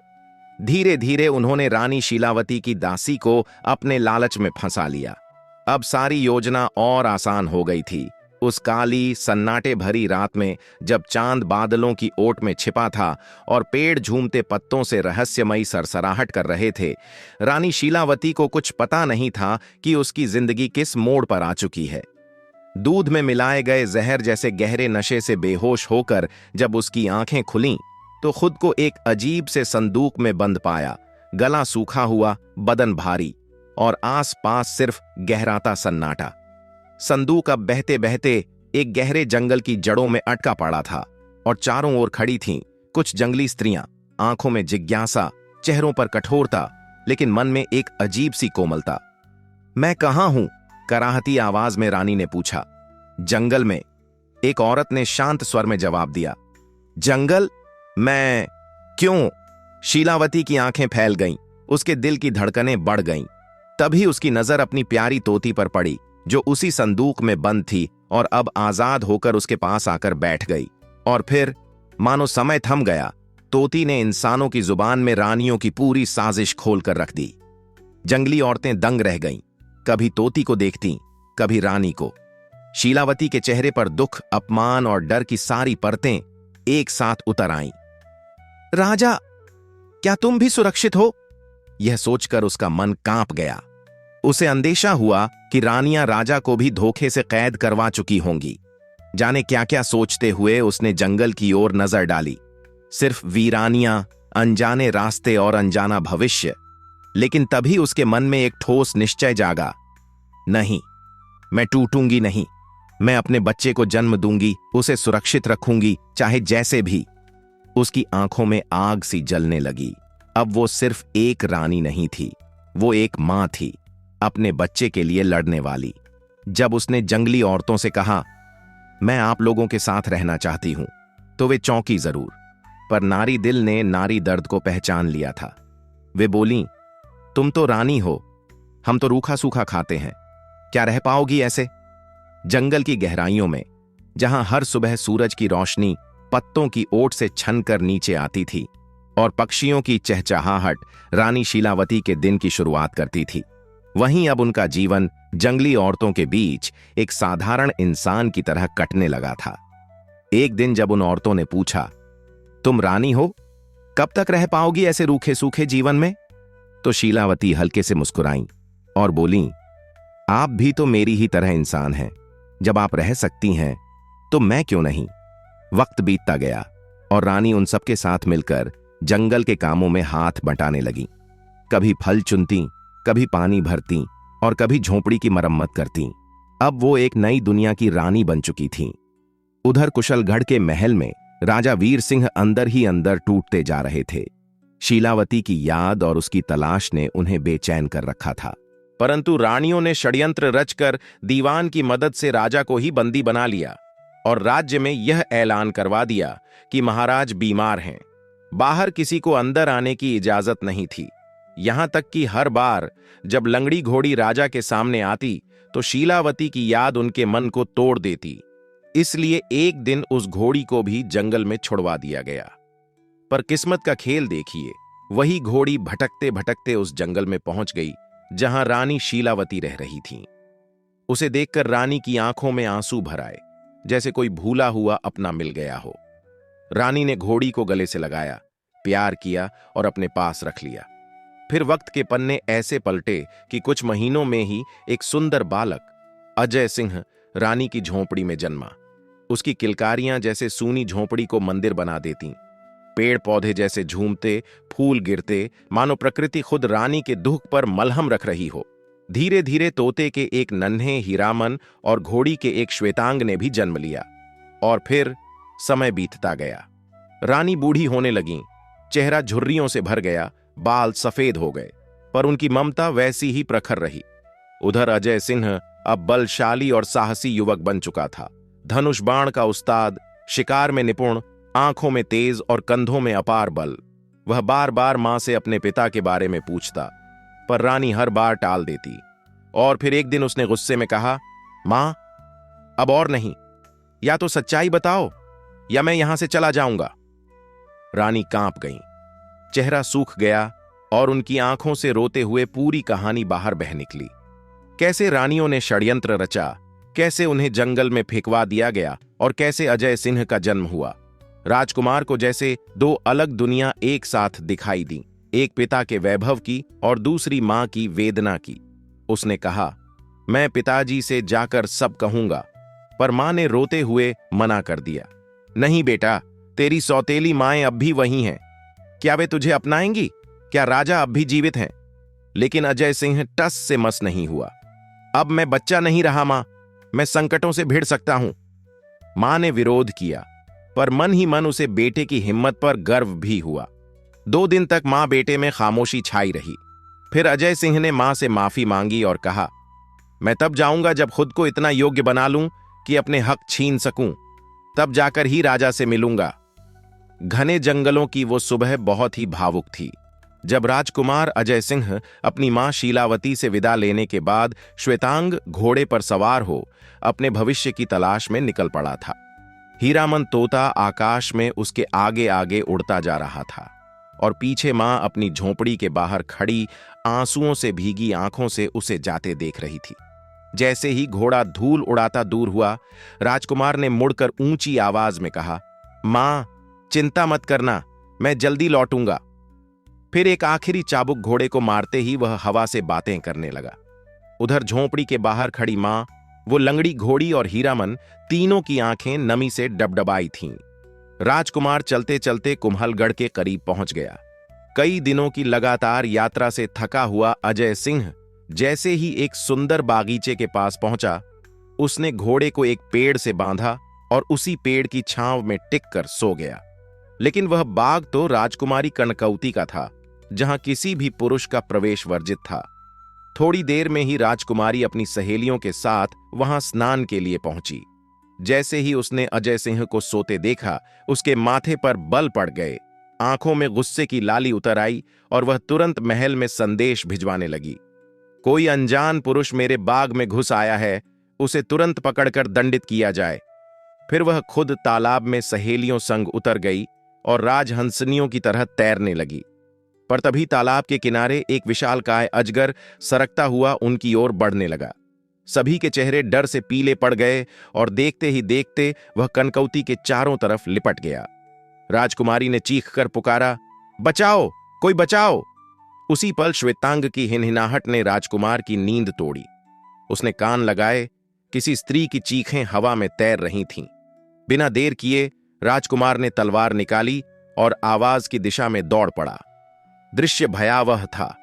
धीरे धीरे उन्होंने रानी शीलावती की दासी को अपने लालच में फंसा लिया। अब सारी योजना और आसान हो गई थी। उस काली सन्नाटे भरी रात में, जब चांद बादलों की ओट में छिपा था और पेड़ झूमते पत्तों से रहस्यमयी सरसराहट कर रहे थे, रानी शीलावती को कुछ पता नहीं था कि उसकी जिंदगी किस मोड़ पर आ चुकी है। दूध में मिलाए गए जहर जैसे गहरे नशे से बेहोश होकर जब उसकी आंखें खुलीं, तो खुद को एक अजीब से संदूक में बंद पाया। गला सूखा हुआ, बदन भारी और आस पास सिर्फ गहराता सन्नाटा। संदूक अब बहते बहते एक गहरे जंगल की जड़ों में अटका पड़ा था और चारों ओर खड़ी थीं कुछ जंगली स्त्रियां, आंखों में जिज्ञासा, चेहरों पर कठोरता, लेकिन मन में एक अजीब सी कोमलता। मैं कहां हूं? कराहती आवाज में रानी ने पूछा। जंगल में, एक औरत ने शांत स्वर में जवाब दिया। जंगल? मैं? क्यों? शीलावती की आंखें फैल गईं, उसके दिल की धड़कनें बढ़ गईं। तभी उसकी नजर अपनी प्यारी तोती पर पड़ी, जो उसी संदूक में बंद थी और अब आजाद होकर उसके पास आकर बैठ गई। और फिर मानो समय थम गया, तोती ने इंसानों की जुबान में रानियों की पूरी साजिश खोलकर रख दी। जंगली औरतें दंग रह गईं, कभी तोती को देखती, कभी रानी को। शीलावती के चेहरे पर दुख, अपमान और डर की सारी परतें एक साथ उतर आईं। राजा, क्या तुम भी सुरक्षित हो? यह सोचकर उसका मन कांप गया। उसे अंदेशा हुआ कि रानियां राजा को भी धोखे से कैद करवा चुकी होंगी। जाने क्या क्या सोचते हुए उसने जंगल की ओर नजर डाली। सिर्फ वीरानियां, अनजाने रास्ते और अनजाना भविष्य। लेकिन तभी उसके मन में एक ठोस निश्चय जागा। नहीं, मैं टूटूंगी नहीं। मैं अपने बच्चे को जन्म दूंगी, उसे सुरक्षित रखूंगी, चाहे जैसे भी। उसकी आंखों में आग सी जलने लगी। अब वो सिर्फ एक रानी नहीं थी, वो एक मां थी, अपने बच्चे के लिए लड़ने वाली। जब उसने जंगली औरतों से कहा, मैं आप लोगों के साथ रहना चाहती हूं, तो वे चौंकी जरूर, पर नारी दिल ने नारी दर्द को पहचान लिया था। वे बोलीं, तुम तो रानी हो, हम तो रूखा सूखा खाते हैं, क्या रह पाओगी ऐसे? जंगल की गहराइयों में, जहां हर सुबह सूरज की रोशनी पत्तों की ओट से छनकर नीचे आती थी और पक्षियों की चहचहाहट रानी शीलावती के दिन की शुरुआत करती थी, वहीं अब उनका जीवन जंगली औरतों के बीच एक साधारण इंसान की तरह कटने लगा था। एक दिन जब उन औरतों ने पूछा, तुम रानी हो, कब तक रह पाओगी ऐसे रूखे सूखे जीवन में? तो शीलावती हल्के से मुस्कुराईं और बोलीं, आप भी तो मेरी ही तरह इंसान हैं। जब आप रह सकती हैं तो मैं क्यों नहीं? वक्त बीतता गया और रानी उन सबके साथ मिलकर जंगल के कामों में हाथ बंटाने लगी। कभी फल चुनती, कभी पानी भरती और कभी झोंपड़ी की मरम्मत करती। अब वो एक नई दुनिया की रानी बन चुकी थीं। उधर कुशलगढ़ के महल में राजा वीर सिंह अंदर ही अंदर टूटते जा रहे थे। शीलावती की याद और उसकी तलाश ने उन्हें बेचैन कर रखा था। परंतु रानियों ने षड्यंत्र रचकर दीवान की मदद से राजा को ही बंदी बना लिया और राज्य में यह ऐलान करवा दिया कि महाराज बीमार हैं। बाहर किसी को अंदर आने की इजाजत नहीं थी। यहां तक कि हर बार जब लंगड़ी घोड़ी राजा के सामने आती तो शीलावती की याद उनके मन को तोड़ देती। इसलिए एक दिन उस घोड़ी को भी जंगल में छुड़वा दिया गया। पर किस्मत का खेल देखिए, वही घोड़ी भटकते भटकते उस जंगल में पहुंच गई जहां रानी शीलावती रह रही थीं। उसे देखकर रानी की आंखों में आंसू भर आए, जैसे कोई भूला हुआ अपना मिल गया हो। रानी ने घोड़ी को गले से लगाया, प्यार किया और अपने पास रख लिया। फिर वक्त के पन्ने ऐसे पलटे कि कुछ महीनों में ही एक सुंदर बालक अजय सिंह रानी की झोंपड़ी में जन्मा। उसकी किलकारियां जैसे सूनी झोंपड़ी को मंदिर बना देती, पेड़ पौधे जैसे झूमते, फूल गिरते, मानो प्रकृति खुद रानी के दुख पर मलहम रख रही हो। धीरे धीरे तोते के एक नन्हे हीरामन और घोड़ी के एक श्वेतांग ने भी जन्म लिया। और फिर समय बीतता गया। रानी बूढ़ी होने लगीं, चेहरा झुर्रियों से भर गया, बाल सफेद हो गए, पर उनकी ममता वैसी ही प्रखर रही। उधर अजय सिंह अब बलशाली और साहसी युवक बन चुका था। धनुष बाण का उस्ताद, शिकार में निपुण, आंखों में तेज और कंधों में अपार बल। वह बार बार मां से अपने पिता के बारे में पूछता, पर रानी हर बार टाल देती। और फिर एक दिन उसने गुस्से में कहा, मां, अब और नहीं, या तो सच्चाई बताओ या मैं यहां से चला जाऊंगा। रानी कांप गईं, चेहरा सूख गया और उनकी आंखों से रोते हुए पूरी कहानी बाहर बह निकली। कैसे रानियों ने षड्यंत्र रचा, कैसे उन्हें जंगल में फेंकवा दिया गया और कैसे अजय सिंह का जन्म हुआ। राजकुमार को जैसे दो अलग दुनिया एक साथ दिखाई दी, एक पिता के वैभव की और दूसरी मां की वेदना की। उसने कहा, मैं पिताजी से जाकर सब कहूंगा, पर मां ने रोते हुए मना कर दिया। नहीं बेटा, तेरी सौतेली माएं अब भी वही हैं। क्या वे तुझे अपनाएंगी? क्या राजा अब भी जीवित हैं? लेकिन अजय सिंह टस से मस नहीं हुआ। अब मैं बच्चा नहीं रहा मां, मैं संकटों से भिड़ सकता हूं। मां ने विरोध किया, पर मन ही मन उसे बेटे की हिम्मत पर गर्व भी हुआ। 2 दिन तक मां बेटे में खामोशी छाई रही। फिर अजय सिंह ने मां से माफी मांगी और कहा, मैं तब जाऊंगा जब खुद को इतना योग्य बना लूं कि अपने हक छीन सकूं, तब जाकर ही राजा से मिलूंगा। घने जंगलों की वो सुबह बहुत ही भावुक थी, जब राजकुमार अजय सिंह अपनी मां शीलावती से विदा लेने के बाद श्वेतांग घोड़े पर सवार हो अपने भविष्य की तलाश में निकल पड़ा था। हीरामन तोता आकाश में उसके आगे आगे उड़ता जा रहा था और पीछे मां अपनी झोंपड़ी के बाहर खड़ी आंसुओं से भीगी आंखों से उसे जाते देख रही थी। जैसे ही घोड़ा धूल उड़ाता दूर हुआ, राजकुमार ने मुड़कर ऊंची आवाज में कहा, मां, चिंता मत करना, मैं जल्दी लौटूंगा। फिर एक आखिरी चाबुक घोड़े को मारते ही वह हवा से बातें करने लगा। उधर झोंपड़ी के बाहर खड़ी मां, वो लंगड़ी घोड़ी और हीरामन, तीनों की आंखें नमी से डबडबाई थीं। राजकुमार चलते चलते कुम्हलगढ़ के करीब पहुंच गया। कई दिनों की लगातार यात्रा से थका हुआ अजय सिंह जैसे ही एक सुंदर बागीचे के पास पहुंचा, उसने घोड़े को एक पेड़ से बांधा और उसी पेड़ की छांव में टिककर सो गया। लेकिन वह बाग तो राजकुमारी कनकौती का था, जहां किसी भी पुरुष का प्रवेश वर्जित था। थोड़ी देर में ही राजकुमारी अपनी सहेलियों के साथ वहां स्नान के लिए पहुंची। जैसे ही उसने अजय सिंह को सोते देखा, उसके माथे पर बल पड़ गए, आंखों में गुस्से की लाली उतर आई और वह तुरंत महल में संदेश भिजवाने लगी, कोई अनजान पुरुष मेरे बाग में घुस आया है, उसे तुरंत पकड़कर दंडित किया जाए। फिर वह खुद तालाब में सहेलियों संग उतर गई और राजहंसनियों की तरह तैरने लगी। पर तभी तालाब के किनारे एक विशालकाय अजगर सरकता हुआ उनकी ओर बढ़ने लगा। सभी के चेहरे डर से पीले पड़ गए और देखते ही देखते वह कनकौती के चारों तरफ लिपट गया। राजकुमारी ने चीखकर पुकारा, बचाओ, कोई बचाओ। उसी पल श्वेतांग की हिनहिनाहट ने राजकुमार की नींद तोड़ी। उसने कान लगाए, किसी स्त्री की चीखें हवा में तैर रही थीं। बिना देर किए राजकुमार ने तलवार निकाली और आवाज की दिशा में दौड़ पड़ा। दृश्य भयावह था।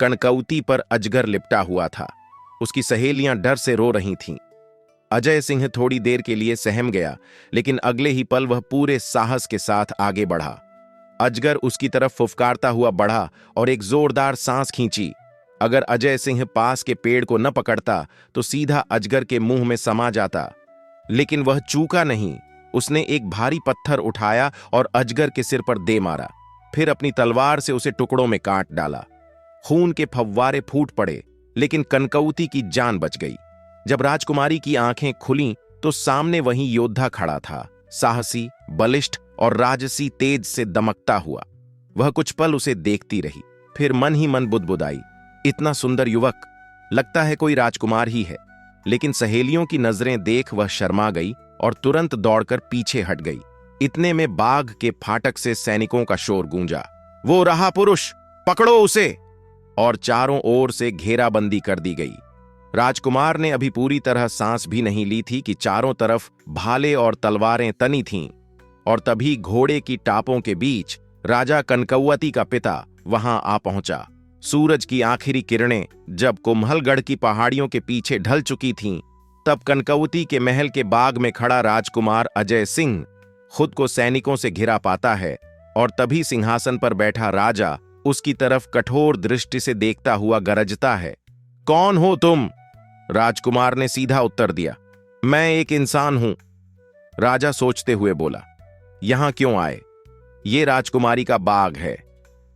कनकौती पर अजगर लिपटा हुआ था। उसकी सहेलियां डर से रो रही थीं। अजय सिंह थोड़ी देर के लिए सहम गया, लेकिन अगले ही पल वह पूरे साहस के साथ आगे बढ़ा। अजगर उसकी तरफ फुफकारता हुआ बढ़ा और एक जोरदार सांस खींची। अगर अजय सिंह पास के पेड़ को न पकड़ता तो सीधा अजगर के मुंह में समा जाता, लेकिन वह चूका नहीं। उसने एक भारी पत्थर उठाया और अजगर के सिर पर दे मारा, फिर अपनी तलवार से उसे टुकड़ों में काट डाला। खून के फव्वारे फूट पड़े, लेकिन कनकौती की जान बच गई। जब राजकुमारी की आंखें खुलीं तो सामने वही योद्धा खड़ा था, साहसी, बलिष्ठ और राजसी तेज से दमकता हुआ। वह कुछ पल उसे देखती रही, फिर मन ही मन बुदबुदाई, इतना सुंदर युवक, लगता है कोई राजकुमार ही है। लेकिन सहेलियों की नजरें देख वह शर्मा गई और तुरंत दौड़कर पीछे हट गई। इतने में बाघ के फाटक से सैनिकों का शोर गूंजा, वो रहा पुरुष, पकड़ो उसे! और चारों ओर से घेराबंदी कर दी गई। राजकुमार ने अभी पूरी तरह सांस भी नहीं ली थी कि चारों तरफ भाले और तलवारें तनी थीं, और तभी घोड़े की टापों के बीच राजा कनकौवती का पिता वहां आ पहुंचा। सूरज की आखिरी किरणें जब कुम्हलगढ़ की पहाड़ियों के पीछे ढल चुकी थीं, तब कनकौवती के महल के बाग में खड़ा राजकुमार अजय सिंह खुद को सैनिकों से घिरा पाता है, और तभी सिंहासन पर बैठा राजा उसकी तरफ कठोर दृष्टि से देखता हुआ गरजता है, कौन हो तुम? राजकुमार ने सीधा उत्तर दिया, मैं एक इंसान हूं। राजा सोचते हुए बोला, यहां क्यों आए? ये राजकुमारी का बाग है,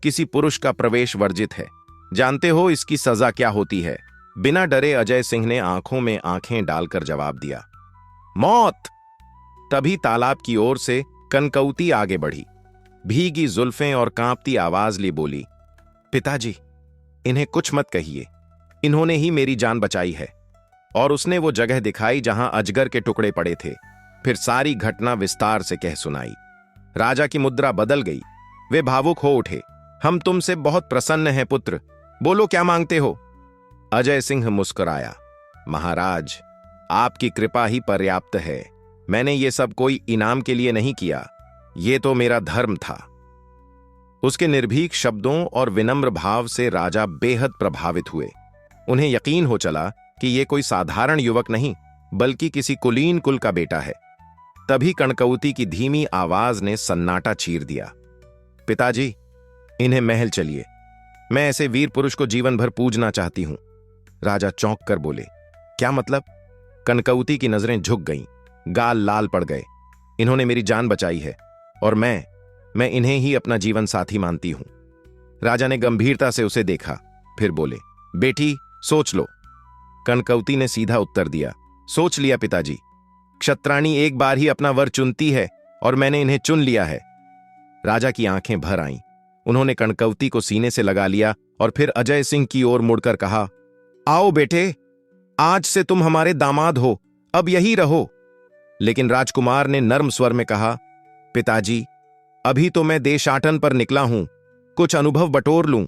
किसी पुरुष का प्रवेश वर्जित है। जानते हो इसकी सजा क्या होती है? बिना डरे अजय सिंह ने आंखों में आंखें डालकर जवाब दिया, मौत। तभी तालाब की ओर से कनकौवती आगे बढ़ी, भीगी जुल्फें और कांपती आवाज ली बोली, पिताजी, इन्हें कुछ मत कहिए, इन्होंने ही मेरी जान बचाई है। और उसने वो जगह दिखाई जहां अजगर के टुकड़े पड़े थे, फिर सारी घटना विस्तार से कह सुनाई। राजा की मुद्रा बदल गई, वे भावुक हो उठे, हम तुमसे बहुत प्रसन्न हैं पुत्र, बोलो क्या मांगते हो? अजय सिंह मुस्कुराया, महाराज, आपकी कृपा ही पर्याप्त है। मैंने ये सब कोई इनाम के लिए नहीं किया, ये तो मेरा धर्म था। उसके निर्भीक शब्दों और विनम्र भाव से राजा बेहद प्रभावित हुए। उन्हें यकीन हो चला कि ये कोई साधारण युवक नहीं, बल्कि किसी कुलीन कुल का बेटा है। तभी कनकौवती की धीमी आवाज ने सन्नाटा चीर दिया, पिताजी, इन्हें महल चलिए, मैं ऐसे वीर पुरुष को जीवन भर पूजना चाहती हूं। राजा चौंक कर बोले, क्या मतलब? कनकौवती की नजरें झुक गईं, गाल लाल पड़ गए। इन्होंने मेरी जान बचाई है और मैं इन्हें ही अपना जीवन साथी मानती हूं। राजा ने गंभीरता से उसे देखा, फिर बोले, बेटी, सोच लो। कनकौवती ने सीधा उत्तर दिया, सोच लिया पिताजी, क्षत्राणी एक बार ही अपना वर चुनती है और मैंने इन्हें चुन लिया है। राजा की आंखें भर आईं। उन्होंने कनकौवती को सीने से लगा लिया और फिर अजय सिंह की ओर मुड़कर कहा, आओ बेटे, आज से तुम हमारे दामाद हो, अब यही रहो। लेकिन राजकुमार ने नर्म स्वर में कहा, पिताजी, अभी तो मैं देशाटन पर निकला हूं, कुछ अनुभव बटोर लूं,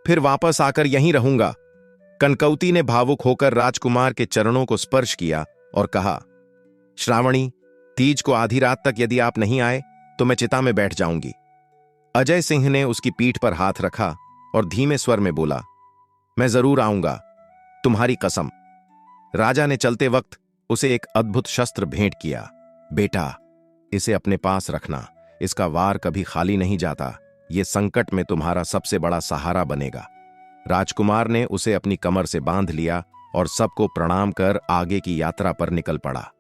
फिर वापस आकर यहीं रहूंगा। कनकौवती ने भावुक होकर राजकुमार के चरणों को स्पर्श किया और कहा, श्रावणी, तीज को आधी रात तक यदि आप नहीं आए तो मैं चिता में बैठ जाऊंगी। अजय सिंह ने उसकी पीठ पर हाथ रखा और धीमे स्वर में बोला, मैं जरूर आऊंगा, तुम्हारी कसम। राजा ने चलते वक्त उसे एक अद्भुत शस्त्र भेंट किया, बेटा, इसे अपने पास रखना, इसका वार कभी खाली नहीं जाता, ये संकट में तुम्हारा सबसे बड़ा सहारा बनेगा। राजकुमार ने उसे अपनी कमर से बांध लिया और सबको प्रणाम कर आगे की यात्रा पर निकल पड़ा।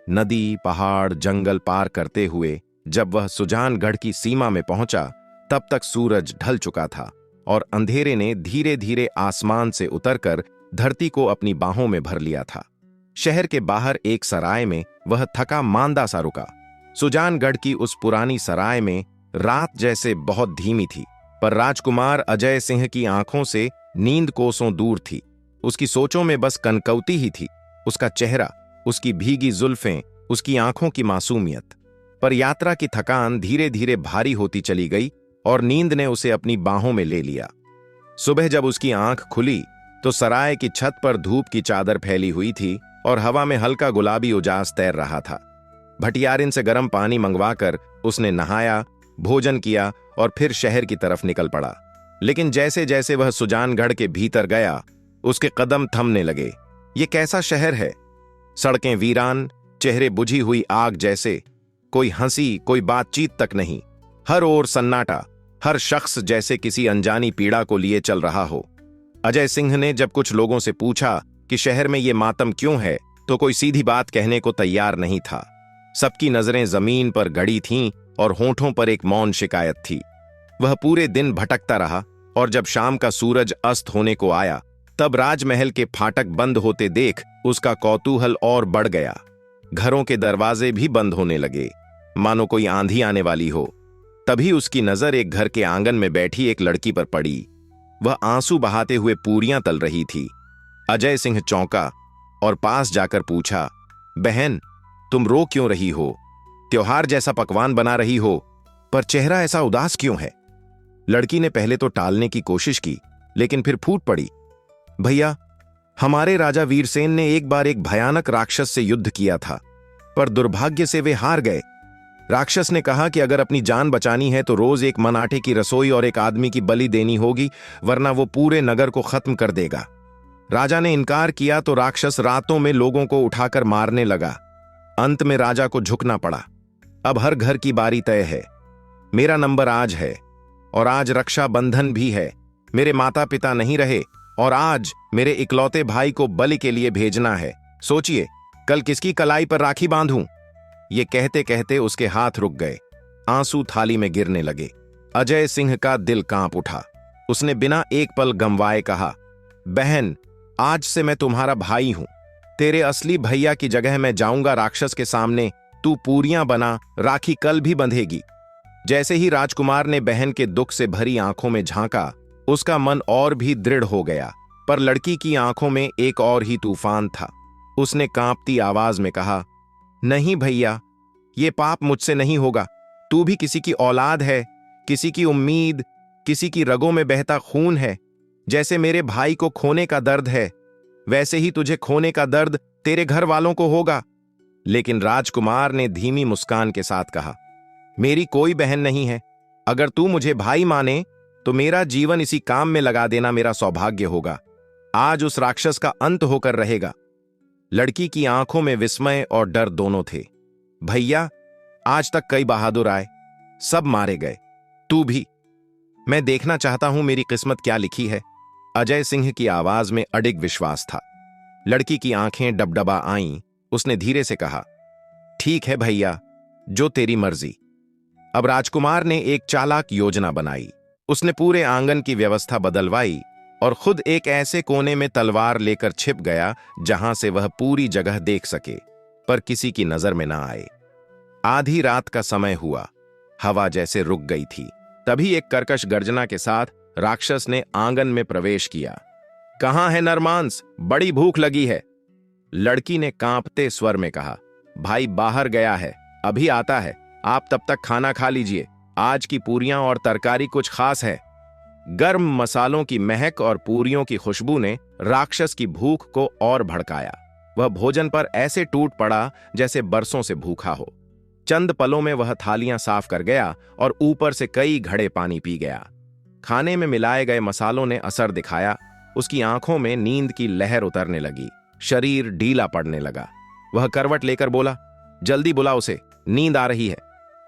नदी, पहाड़, जंगल पार करते हुए जब वह सुजानगढ़ की सीमा में पहुंचा, तब तक सूरज ढल चुका था और अंधेरे ने धीरे धीरे आसमान से उतरकर धरती को अपनी बाहों में भर लिया था। शहर के बाहर एक सराय में वह थका मांदा सा रुका। सुजानगढ़ की उस पुरानी सराय में रात जैसे बहुत धीमी थी, पर राजकुमार अजय सिंह की आंखों से नींद कोसों दूर थी। उसकी सोचों में बस कनकौवती ही थी, उसका चेहरा, उसकी भीगी जुल्फें, उसकी आंखों की मासूमियत। पर यात्रा की थकान धीरे धीरे भारी होती चली गई और नींद ने उसे अपनी बाहों में ले लिया। सुबह जब उसकी आंख खुली तो सराय की छत पर धूप की चादर फैली हुई थी और हवा में हल्का गुलाबी उजास तैर रहा था। भटियारिन से गर्म पानी मंगवाकर उसने नहाया, भोजन किया और फिर शहर की तरफ निकल पड़ा। लेकिन जैसे जैसे वह सुजानगढ़ के भीतर गया, उसके कदम थमने लगे। ये कैसा शहर है? सड़कें वीरान, चेहरे बुझी हुई आग जैसे, कोई हंसी, कोई बातचीत तक नहीं। हर ओर सन्नाटा, हर शख्स जैसे किसी अनजानी पीड़ा को लिए चल रहा हो। अजय सिंह ने जब कुछ लोगों से पूछा कि शहर में ये मातम क्यों है, तो कोई सीधी बात कहने को तैयार नहीं था। सबकी नजरें जमीन पर गड़ी थीं और होंठों पर एक मौन शिकायत थी। वह पूरे दिन भटकता रहा और जब शाम का सूरज अस्त होने को आया, तब राजमहल के फाटक बंद होते देख उसका कौतूहल और बढ़ गया। घरों के दरवाजे भी बंद होने लगे। मानो कोई आंधी आने वाली हो। तभी उसकी नजर एक घर के आंगन में बैठी एक लड़की पर पड़ी। वह आंसू बहाते हुए पूरियां तल रही थी। अजय सिंह चौंका और पास जाकर पूछा, बहन, तुम रो क्यों रही हो? त्योहार जैसा पकवान बना रही हो, पर चेहरा ऐसा उदास क्यों है? लड़की ने पहले तो टालने की कोशिश की, लेकिन फिर फूट पड़ी, भैया, हमारे राजा वीरसेन ने एक बार एक भयानक राक्षस से युद्ध किया था, पर दुर्भाग्य से वे हार गए। राक्षस ने कहा कि अगर अपनी जान बचानी है तो रोज एक मनाटे की रसोई और एक आदमी की बलि देनी होगी, वरना वो पूरे नगर को खत्म कर देगा। राजा ने इनकार किया तो राक्षस रातों में लोगों को उठाकर मारने लगा। अंत में राजा को झुकना पड़ा। अब हर घर की बारी तय है। मेरा नंबर आज है, और आज रक्षाबंधन भी है। मेरे माता पिता नहीं रहे, और आज मेरे इकलौते भाई को बलि के लिए भेजना है। सोचिए, कल किसकी कलाई पर राखी बांधूं? ये कहते कहते उसके हाथ रुक गए। आंसू थाली में गिरने लगे। अजय सिंह का दिल कांप उठा। उसने बिना एक पल गंवाए कहा, बहन, आज से मैं तुम्हारा भाई हूं। तेरे असली भैया की जगह मैं जाऊंगा राक्षस के सामने। तू पूरियां बना, राखी कल भी बंधेगी। जैसे ही राजकुमार ने बहन के दुख से भरी आंखों में झांका, उसका मन और भी दृढ़ हो गया। पर लड़की की आंखों में एक और ही तूफान था। उसने कांपती आवाज में कहा, नहीं भैया, ये पाप मुझसे नहीं होगा। तू भी किसी की औलाद है, किसी की उम्मीद, किसी की रगों में बहता खून है। जैसे मेरे भाई को खोने का दर्द है, वैसे ही तुझे खोने का दर्द तेरे घर वालों को होगा। लेकिन राजकुमार ने धीमी मुस्कान के साथ कहा, मेरी कोई बहन नहीं है। अगर तू मुझे भाई माने तो मेरा जीवन इसी काम में लगा देना मेरा सौभाग्य होगा। आज उस राक्षस का अंत होकर रहेगा। लड़की की आंखों में विस्मय और डर दोनों थे। भैया, आज तक कई बहादुर आए, सब मारे गए, तू भी। मैं देखना चाहता हूं मेरी किस्मत क्या लिखी है। अजय सिंह की आवाज में अडिग विश्वास था। लड़की की आंखें डबडबा आईं। उसने धीरे से कहा, ठीक है भैया, जो तेरी मर्जी। अब राजकुमार ने एक चालाक योजना बनाई। उसने पूरे आंगन की व्यवस्था बदलवाई और खुद एक ऐसे कोने में तलवार लेकर छिप गया जहां से वह पूरी जगह देख सके, पर किसी की नजर में ना आए। आधी रात का समय हुआ। हवा जैसे रुक गई थी। तभी एक कर्कश गर्जना के साथ राक्षस ने आंगन में प्रवेश किया। कहां है नरमांस? बड़ी भूख लगी है। लड़की ने कांपते स्वर में कहा, भाई बाहर गया है, अभी आता है। आप तब तक खाना खा लीजिए। आज की पूरियां और तरकारी कुछ खास है। गर्म मसालों की महक और पूरियों की खुशबू ने राक्षस की भूख को और भड़काया। वह भोजन पर ऐसे टूट पड़ा जैसे बरसों से भूखा हो। चंद पलों में वह थालियां साफ कर गया और ऊपर से कई घड़े पानी पी गया। खाने में मिलाए गए मसालों ने असर दिखाया। उसकी आंखों में नींद की लहर उतरने लगी। शरीर ढीला पड़ने लगा। वह करवट लेकर बोला, जल्दी बुला उसे, नींद आ रही है।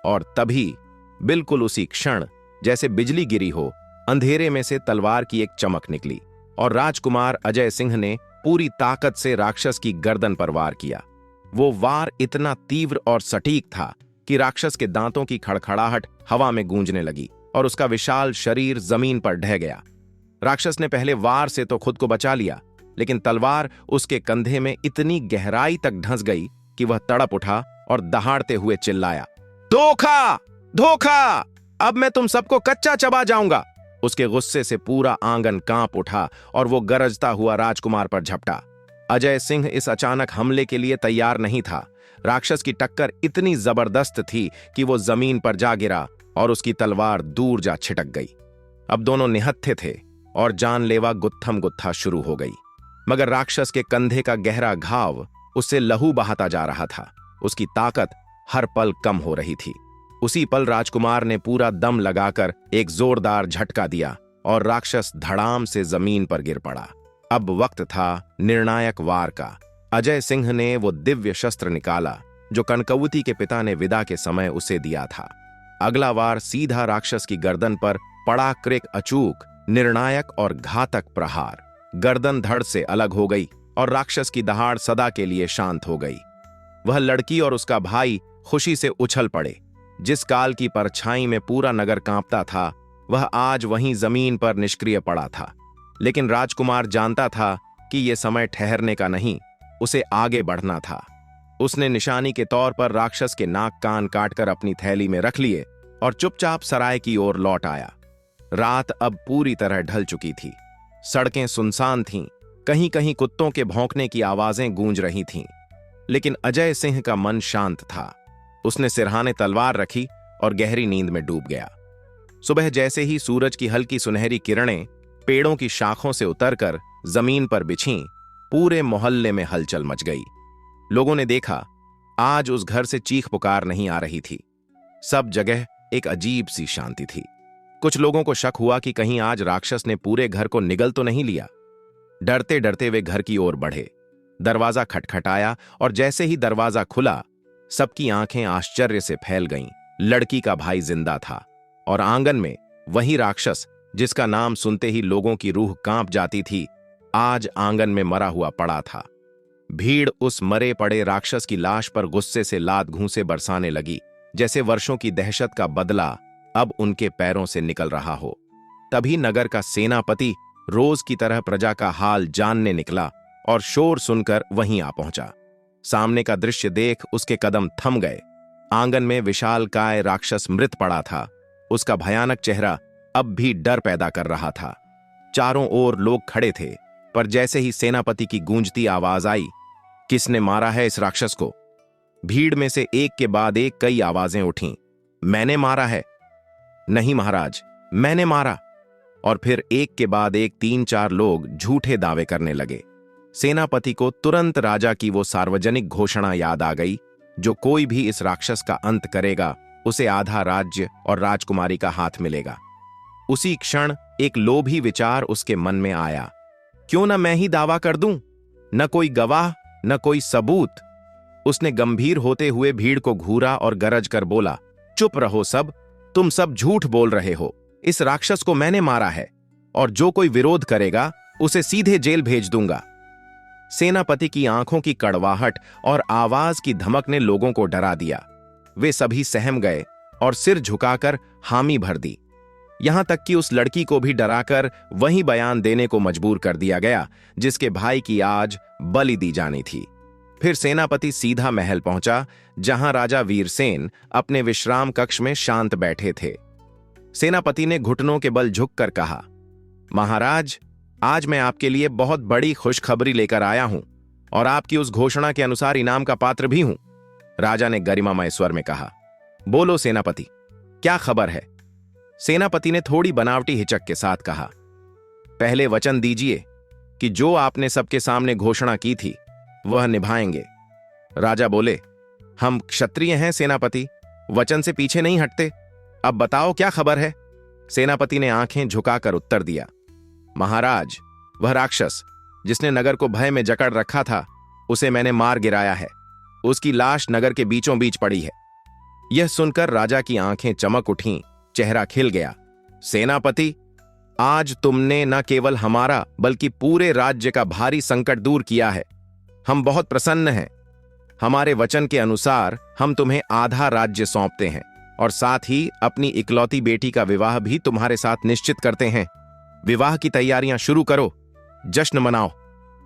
और तभी बिल्कुल उसी क्षण जैसे बिजली गिरी हो, अंधेरे में से तलवार की एक चमक निकली और राजकुमार अजय सिंह ने पूरी ताकत से राक्षस की गर्दन पर वार किया। वो वार इतना तीव्र और सटीक था कि राक्षस के दांतों की खड़खड़ाहट हवा में गूंजने लगी और उसका विशाल शरीर जमीन पर ढह गया। राक्षस ने पहले वार से तो खुद को बचा लिया, लेकिन तलवार उसके कंधे में इतनी गहराई तक धंस गई कि वह तड़प उठा और दहाड़ते हुए चिल्लाया, धोखा, धोखा! अब मैं तुम सबको कच्चा चबा जाऊंगा। उसके गुस्से से पूरा आंगन कांप उठा और वो गरजता हुआ राजकुमार पर झपटा। अजय सिंह इस अचानक हमले के लिए तैयार नहीं था। राक्षस की टक्कर इतनी जबरदस्त थी कि वो जमीन पर जा गिरा और उसकी तलवार दूर जा छिटक गई। अब दोनों निहत्थे थे और जानलेवा गुत्थम गुत्था शुरू हो गई। मगर राक्षस के कंधे का गहरा घाव उससे लहू बहाता जा रहा था। उसकी ताकत हर पल कम हो रही थी। उसी पल राजकुमार ने पूरा दम लगाकर एक जोरदार झटका दिया और राक्षस धड़ाम से जमीन पर गिर पड़ा। अब वक्त था निर्णायक वार का। अजय सिंह ने वो दिव्य शस्त्र निकाला जो कनकवती के पिता ने विदा के समय उसे दिया था। अगला वार सीधा राक्षस की गर्दन पर पड़ा। क्रिक, अचूक, निर्णायक और घातक प्रहार। गर्दन धड़ से अलग हो गई और राक्षस की दहाड़ सदा के लिए शांत हो गई। वह लड़की और उसका भाई खुशी से उछल पड़े। जिस काल की परछाई में पूरा नगर कांपता था, वह आज वहीं जमीन पर निष्क्रिय पड़ा था। लेकिन राजकुमार जानता था कि यह समय ठहरने का नहीं, उसे आगे बढ़ना था। उसने निशानी के तौर पर राक्षस के नाक कान काटकर अपनी थैली में रख लिए और चुपचाप सराय की ओर लौट आया। रात अब पूरी तरह ढल चुकी थी। सड़कें सुनसान थीं, कहीं कहीं कुत्तों के भौंकने की आवाजें गूंज रही थीं। लेकिन अजय सिंह का मन शांत था। उसने सिरहाने तलवार रखी और गहरी नींद में डूब गया। सुबह जैसे ही सूरज की हल्की सुनहरी किरणें पेड़ों की शाखों से उतरकर जमीन पर बिछीं, पूरे मोहल्ले में हलचल मच गई। लोगों ने देखा, आज उस घर से चीख पुकार नहीं आ रही थी। सब जगह एक अजीब सी शांति थी। कुछ लोगों को शक हुआ कि कहीं आज राक्षस ने पूरे घर को निगल तो नहीं लिया। डरते डरते वे घर की ओर बढ़े। दरवाजा खटखटाया और जैसे ही दरवाजा खुला, सबकी आंखें आश्चर्य से फैल गईं। लड़की का भाई जिंदा था और आंगन में वही राक्षस जिसका नाम सुनते ही लोगों की रूह कांप जाती थी, आज आंगन में मरा हुआ पड़ा था। भीड़ उस मरे पड़े राक्षस की लाश पर गुस्से से लात घूंसे बरसाने लगी, जैसे वर्षों की दहशत का बदला अब उनके पैरों से निकल रहा हो। तभी नगर का सेनापति रोज की तरह प्रजा का हाल जानने निकला और शोर सुनकर वहीं आ पहुंचा। सामने का दृश्य देख उसके कदम थम गए। आंगन में विशालकाय राक्षस मृत पड़ा था। उसका भयानक चेहरा अब भी डर पैदा कर रहा था। चारों ओर लोग खड़े थे, पर जैसे ही सेनापति की गूंजती आवाज आई, किसने मारा है इस राक्षस को? भीड़ में से एक के बाद एक कई आवाजें उठीं। मैंने मारा है। नहीं महाराज, मैंने मारा। और फिर एक के बाद एक 3-4 लोग झूठे दावे करने लगे। सेनापति को तुरंत राजा की वो सार्वजनिक घोषणा याद आ गई, जो कोई भी इस राक्षस का अंत करेगा उसे आधा राज्य और राजकुमारी का हाथ मिलेगा। उसी क्षण एक लोभी विचार उसके मन में आया, क्यों न मैं ही दावा कर दूं? न कोई गवाह, न कोई सबूत। उसने गंभीर होते हुए भीड़ को घूरा और गरज कर बोला, चुप रहो सब, तुम सब झूठ बोल रहे हो। इस राक्षस को मैंने मारा है और जो कोई विरोध करेगा उसे सीधे जेल भेज दूंगा। सेनापति की आंखों की कड़वाहट और आवाज की धमक ने लोगों को डरा दिया। वे सभी सहम गए और सिर झुकाकर हामी भर दी। यहां तक कि उस लड़की को भी डराकर वही बयान देने को मजबूर कर दिया गया जिसके भाई की आज बलि दी जानी थी। फिर सेनापति सीधा महल पहुंचा, जहां राजा वीरसेन अपने विश्राम कक्ष में शांत बैठे थे। सेनापति ने घुटनों के बल झुककर कहा, महाराज, आज मैं आपके लिए बहुत बड़ी खुशखबरी लेकर आया हूं और आपकी उस घोषणा के अनुसार इनाम का पात्र भी हूं। राजा ने गरिमामय स्वर में कहा, बोलो सेनापति, क्या खबर है? सेनापति ने थोड़ी बनावटी हिचक के साथ कहा, पहले वचन दीजिए कि जो आपने सबके सामने घोषणा की थी वह निभाएंगे। राजा बोले, हम क्षत्रिय हैं सेनापति, वचन से पीछे नहीं हटते। अब बताओ क्या खबर है? सेनापति ने आंखें झुकाकर उत्तर दिया, महाराज, वह राक्षस जिसने नगर को भय में जकड़ रखा था, उसे मैंने मार गिराया है। उसकी लाश नगर के बीचों बीच पड़ी है। यह सुनकर राजा की आंखें चमक उठीं, चेहरा खिल गया। सेनापति, आज तुमने न केवल हमारा बल्कि पूरे राज्य का भारी संकट दूर किया है। हम बहुत प्रसन्न हैं। हमारे वचन के अनुसार हम तुम्हें आधा राज्य सौंपते हैं और साथ ही अपनी इकलौती बेटी का विवाह भी तुम्हारे साथ निश्चित करते हैं। विवाह की तैयारियां शुरू करो, जश्न मनाओ।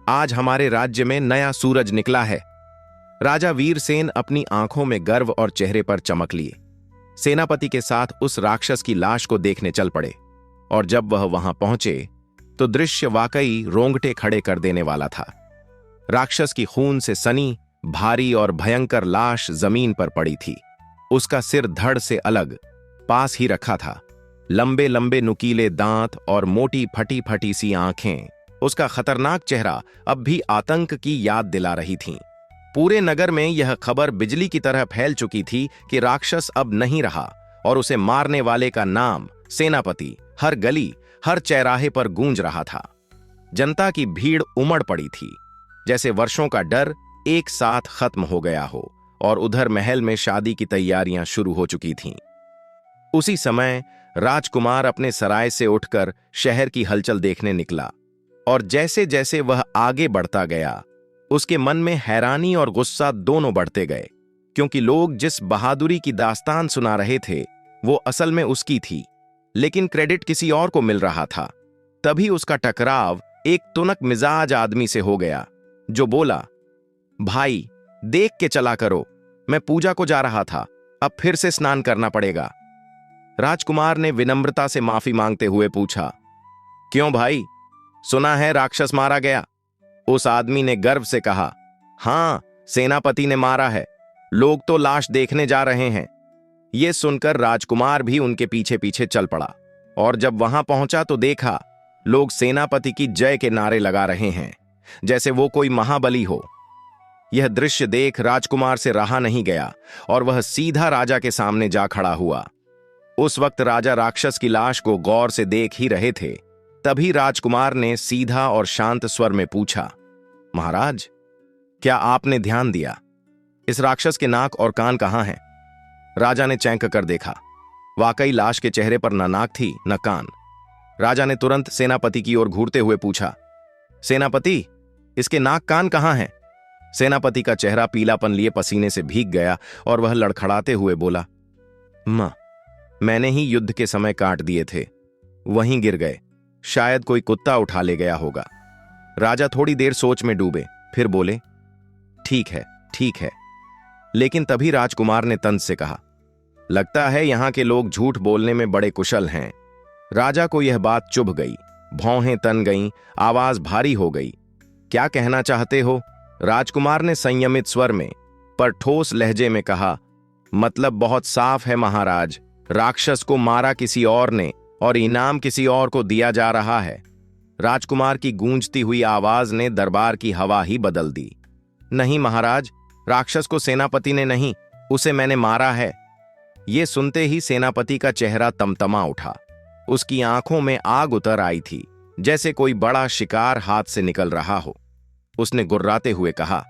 आज हमारे राज्य में नया सूरज निकला है। राजा वीरसेन अपनी आंखों में गर्व और चेहरे पर चमक लिए। सेनापति के साथ उस राक्षस की लाश को देखने चल पड़े और जब वह वहां पहुंचे तो दृश्य वाकई रोंगटे खड़े कर देने वाला था। राक्षस की खून से सनी भारी और भयंकर लाश जमीन पर पड़ी थी। उसका सिर धड़ से अलग पास ही रखा था। लंबे लंबे नुकीले दांत और मोटी फटी फटी सी आंखें उसका खतरनाक चेहरा अब भी आतंक की याद दिला रही थीं। पूरे नगर में यह खबर बिजली की तरह फैल चुकी थी कि राक्षस अब नहीं रहा और उसे मारने वाले का नाम सेनापति हर गली, हर चौराहे पर गूंज रहा था। जनता की भीड़ उमड़ पड़ी थी, जैसे वर्षों का डर एक साथ खत्म हो गया हो। और उधर महल में शादी की तैयारियां शुरू हो चुकी थीं। उसी समय राजकुमार अपने सराय से उठकर शहर की हलचल देखने निकला और जैसे जैसे वह आगे बढ़ता गया, उसके मन में हैरानी और गुस्सा दोनों बढ़ते गए, क्योंकि लोग जिस बहादुरी की दास्तान सुना रहे थे वो असल में उसकी थी, लेकिन क्रेडिट किसी और को मिल रहा था। तभी उसका टकराव एक तुनक मिजाज आदमी से हो गया, जो बोला, भाई, देख के चला करो, मैं पूजा को जा रहा था, अब फिर से स्नान करना पड़ेगा। राजकुमार ने विनम्रता से माफी मांगते हुए पूछा, क्यों भाई, सुना है राक्षस मारा गया? उस आदमी ने गर्व से कहा, हां, सेनापति ने मारा है, लोग तो लाश देखने जा रहे हैं। यह सुनकर राजकुमार भी उनके पीछे पीछे चल पड़ा और जब वहां पहुंचा तो देखा लोग सेनापति की जय के नारे लगा रहे हैं, जैसे वो कोई महाबली हो। यह दृश्य देख राजकुमार से रहा नहीं गया और वह सीधा राजा के सामने जा खड़ा हुआ। उस वक्त राजा राक्षस की लाश को गौर से देख ही रहे थे। तभी राजकुमार ने सीधा और शांत स्वर में पूछा, महाराज, क्या आपने ध्यान दिया? इस राक्षस के नाक और कान कहां हैं? राजा ने चौंक कर देखा। वाकई लाश के चेहरे पर न नाक थी न कान। राजा ने तुरंत सेनापति की ओर घूरते हुए पूछा, सेनापति, इसके नाक कान कहां हैं? सेनापति का चेहरा पीलापन लिए पसीने से भीग गया और वह लड़खड़ाते हुए बोला, मां, मैंने ही युद्ध के समय काट दिए थे, वहीं गिर गए, शायद कोई कुत्ता उठा ले गया होगा। राजा थोड़ी देर सोच में डूबे, फिर बोले, ठीक है, ठीक है। लेकिन तभी राजकुमार ने तंज से कहा, लगता है यहां के लोग झूठ बोलने में बड़े कुशल हैं। राजा को यह बात चुभ गई, भौहें तन गईं, आवाज भारी हो गई। क्या कहना चाहते हो? राजकुमार ने संयमित स्वर में पर ठोस लहजे में कहा, मतलब बहुत साफ है महाराज, राक्षस को मारा किसी और ने और इनाम किसी और को दिया जा रहा है। राजकुमार की गूंजती हुई आवाज ने दरबार की हवा ही बदल दी। नहीं महाराज, राक्षस को सेनापति ने नहीं, उसे मैंने मारा है। ये सुनते ही सेनापति का चेहरा तमतमा उठा। उसकी आंखों में आग उतर आई थी, जैसे कोई बड़ा शिकार हाथ से निकल रहा हो। उसने गुर्राते हुए कहा,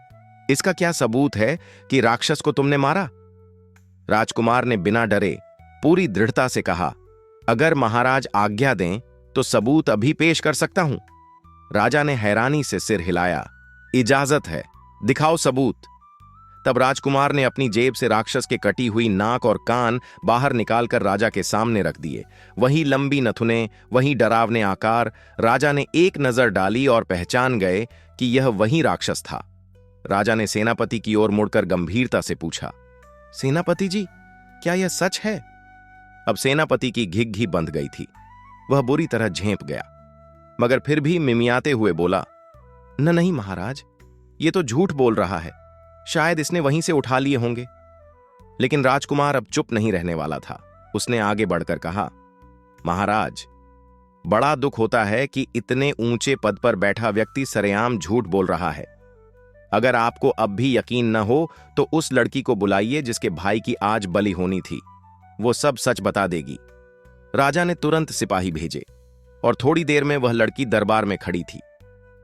इसका क्या सबूत है कि राक्षस को तुमने मारा? राजकुमार ने बिना डरे पूरी दृढ़ता से कहा, अगर महाराज आज्ञा दें तो सबूत अभी पेश कर सकता हूं। राजा ने हैरानी से सिर हिलाया, इजाजत है, दिखाओ सबूत। तब राजकुमार ने अपनी जेब से राक्षस के कटी हुई नाक और कान बाहर निकालकर राजा के सामने रख दिए। वही लंबी नथुने, वही डरावने आकार। राजा ने एक नजर डाली और पहचान गए कि यह वही राक्षस था। राजा ने सेनापति की ओर मुड़कर गंभीरता से पूछा, सेनापति जी, क्या यह सच है? अब सेनापति की घिघी बंध गई थी। वह बुरी तरह झेंप गया, मगर फिर भी मिमियाते हुए बोला, नहीं महाराज, ये तो झूठ बोल रहा है, शायद इसने वहीं से उठा लिए होंगे। लेकिन राजकुमार अब चुप नहीं रहने वाला था। उसने आगे बढ़कर कहा, महाराज, बड़ा दुख होता है कि इतने ऊंचे पद पर बैठा व्यक्ति सरेआम झूठ बोल रहा है। अगर आपको अब भी यकीन न हो तो उस लड़की को बुलाइए जिसके भाई की आज बलि होनी थी, वो सब सच बता देगी। राजा ने तुरंत सिपाही भेजे और थोड़ी देर में वह लड़की दरबार में खड़ी थी।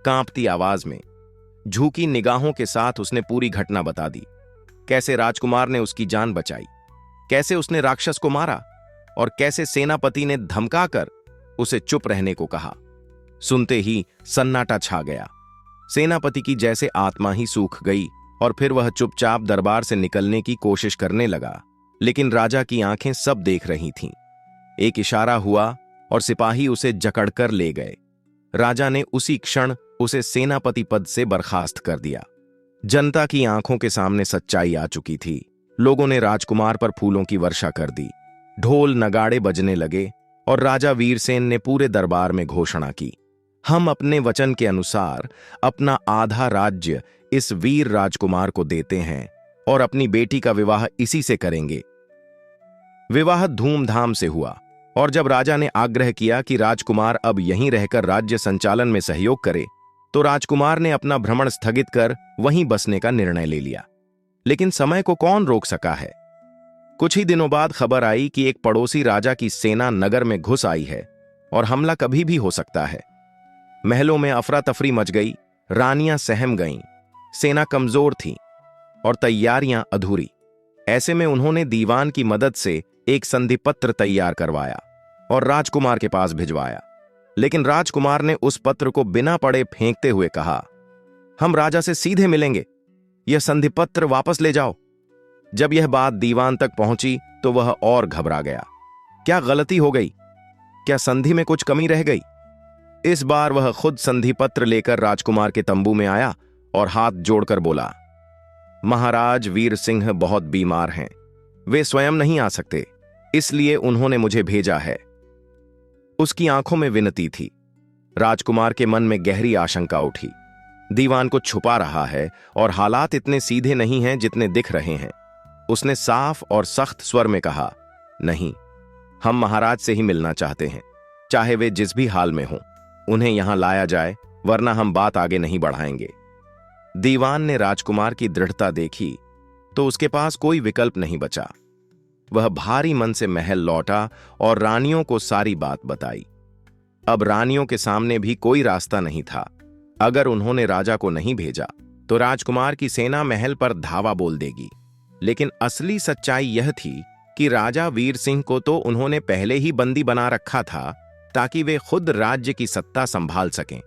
कांपती आवाज में, झुकी निगाहों के साथ उसने पूरी घटना बता दी। कैसे राजकुमार ने उसकी जान बचाई, कैसे उसने राक्षस को मारा और कैसे सेनापति ने धमकाकर उसे चुप रहने को कहा। सुनते ही सन्नाटा छा गया। सेनापति की जैसे आत्मा ही सूख गई और फिर वह चुपचाप दरबार से निकलने की कोशिश करने लगा। लेकिन राजा की आंखें सब देख रही थीं। एक इशारा हुआ और सिपाही उसे जकड़कर ले गए। राजा ने उसी क्षण उसे सेनापति पद से बर्खास्त कर दिया। जनता की आंखों के सामने सच्चाई आ चुकी थी। लोगों ने राजकुमार पर फूलों की वर्षा कर दी। ढोल नगाड़े बजने लगे और राजा वीरसेन ने पूरे दरबार में घोषणा की, हम अपने वचन के अनुसार अपना आधा राज्य इस वीर राजकुमार को देते हैं और अपनी बेटी का विवाह इसी से करेंगे। विवाह धूमधाम से हुआ और जब राजा ने आग्रह किया कि राजकुमार अब यहीं रहकर राज्य संचालन में सहयोग करे, तो राजकुमार ने अपना भ्रमण स्थगित कर वहीं बसने का निर्णय ले लिया। लेकिन समय को कौन रोक सका है। कुछ ही दिनों बाद खबर आई कि एक पड़ोसी राजा की सेना नगर में घुस आई है और हमला कभी भी हो सकता है। महलों में अफरा तफरी मच गई, रानियां सहम गईं, सेना कमजोर थी और तैयारियां अधूरी। ऐसे में उन्होंने दीवान की मदद से एक संधि पत्र तैयार करवाया और राजकुमार के पास भिजवाया। लेकिन राजकुमार ने उस पत्र को बिना पढ़े फेंकते हुए कहा, हम राजा से सीधे मिलेंगे, यह संधि पत्र वापस ले जाओ। जब यह बात दीवान तक पहुंची तो वह और घबरा गया। क्या गलती हो गई? क्या संधि में कुछ कमी रह गई? इस बार वह खुद संधि पत्र लेकर राजकुमार के तंबू में आया और हाथ जोड़कर बोला, महाराज वीर सिंह बहुत बीमार हैं। वे स्वयं नहीं आ सकते, इसलिए उन्होंने मुझे भेजा है। उसकी आंखों में विनती थी। राजकुमार के मन में गहरी आशंका उठी। दीवान को छुपा रहा है और हालात इतने सीधे नहीं हैं जितने दिख रहे हैं। उसने साफ और सख्त स्वर में कहा, नहीं, हम महाराज से ही मिलना चाहते हैं, चाहे वे जिस भी हाल में हों। उन्हें यहां लाया जाए, वरना हम बात आगे नहीं बढ़ाएंगे। दीवान ने राजकुमार की दृढ़ता देखी तो उसके पास कोई विकल्प नहीं बचा। वह भारी मन से महल लौटा और रानियों को सारी बात बताई। अब रानियों के सामने भी कोई रास्ता नहीं था। अगर उन्होंने राजा को नहीं भेजा तो राजकुमार की सेना महल पर धावा बोल देगी। लेकिन असली सच्चाई यह थी कि राजा वीर सिंह को तो उन्होंने पहले ही बंदी बना रखा था ताकि वे खुद राज्य की सत्ता संभाल सकें।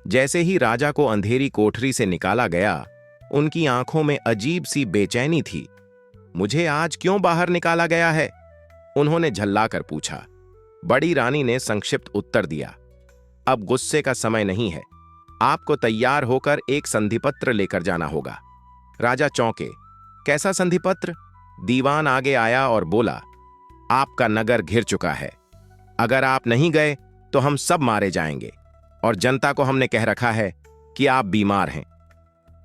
जैसे ही राजा को अंधेरी कोठरी से निकाला गया, उनकी आंखों में अजीब सी बेचैनी थी। मुझे आज क्यों बाहर निकाला गया है? उन्होंने झल्लाकर पूछा। बड़ी रानी ने संक्षिप्त उत्तर दिया, अब गुस्से का समय नहीं है। आपको तैयार होकर एक संधिपत्र लेकर जाना होगा। राजा चौंके। कैसा संधिपत्र? दीवान आगे आया और बोला, आपका नगर घिर चुका है। अगर आप नहीं गए तो हम सब मारे जाएंगे, और जनता को हमने कह रखा है कि आप बीमार हैं।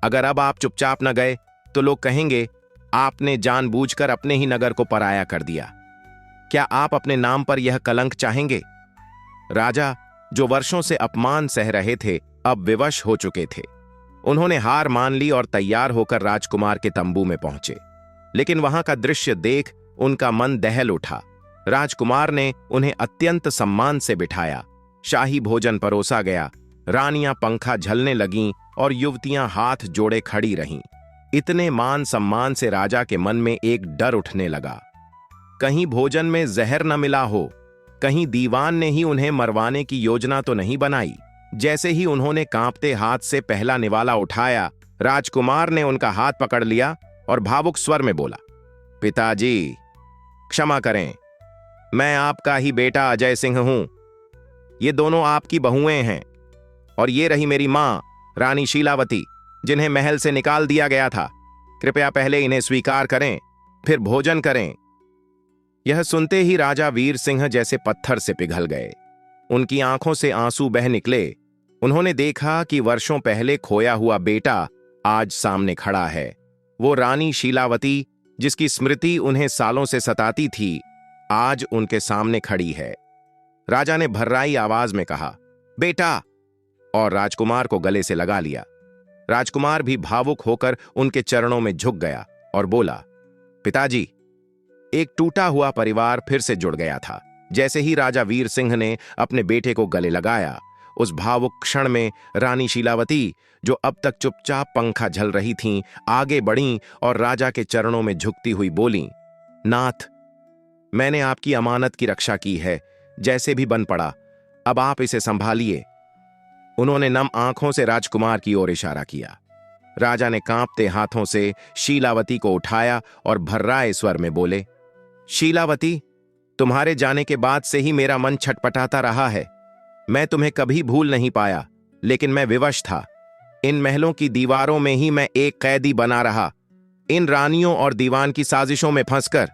अगर अब आप चुपचाप न गए तो लोग कहेंगे आपने जानबूझकर अपने ही नगर को पराया कर दिया। क्या आप अपने नाम पर यह कलंक चाहेंगे? राजा, जो वर्षों से अपमान सह रहे थे, अब विवश हो चुके थे। उन्होंने हार मान ली और तैयार होकर राजकुमार के तंबू में पहुंचे। लेकिन वहां का दृश्य देख उनका मन दहल उठा। राजकुमार ने उन्हें अत्यंत सम्मान से बिठाया। शाही भोजन परोसा गया। रानियां पंखा झलने लगीं और युवतियां हाथ जोड़े खड़ी रहीं। इतने मान सम्मान से राजा के मन में एक डर उठने लगा। कहीं भोजन में जहर न मिला हो, कहीं दीवान ने ही उन्हें मरवाने की योजना तो नहीं बनाई। जैसे ही उन्होंने कांपते हाथ से पहला निवाला उठाया, राजकुमार ने उनका हाथ पकड़ लिया और भावुक स्वर में बोला, पिताजी, क्षमा करें, मैं आपका ही बेटा अजय सिंह हूं। ये दोनों आपकी बहुएं हैं, और ये रही मेरी मां रानी शीलावती, जिन्हें महल से निकाल दिया गया था। कृपया पहले इन्हें स्वीकार करें, फिर भोजन करें। यह सुनते ही राजा वीर सिंह जैसे पत्थर से पिघल गए। उनकी आंखों से आंसू बह निकले। उन्होंने देखा कि वर्षों पहले खोया हुआ बेटा आज सामने खड़ा है। वो रानी शीलावती, जिसकी स्मृति उन्हें सालों से सताती थी, आज उनके सामने खड़ी है। राजा ने भर्राई आवाज में कहा, बेटा, और राजकुमार को गले से लगा लिया। राजकुमार भी भावुक होकर उनके चरणों में झुक गया और बोला, पिताजी। एक टूटा हुआ परिवार फिर से जुड़ गया था। जैसे ही राजा वीर सिंह ने अपने बेटे को गले लगाया, उस भावुक क्षण में रानी शीलावती, जो अब तक चुपचाप पंखा झल रही थीं, आगे बढ़ीं और राजा के चरणों में झुकती हुई बोलीं, नाथ, मैंने आपकी अमानत की रक्षा की है, जैसे भी बन पड़ा, अब आप इसे संभालिए। उन्होंने नम आंखों से राजकुमार की ओर इशारा किया। राजा ने कांपते हाथों से शीलावती को उठाया और भर्राए स्वर में बोले, शीलावती, तुम्हारे जाने के बाद से ही मेरा मन छटपटाता रहा है। मैं तुम्हें कभी भूल नहीं पाया, लेकिन मैं विवश था। इन महलों की दीवारों में ही मैं एक कैदी बना रहा, इन रानियों और दीवान की साजिशों में फंसकर।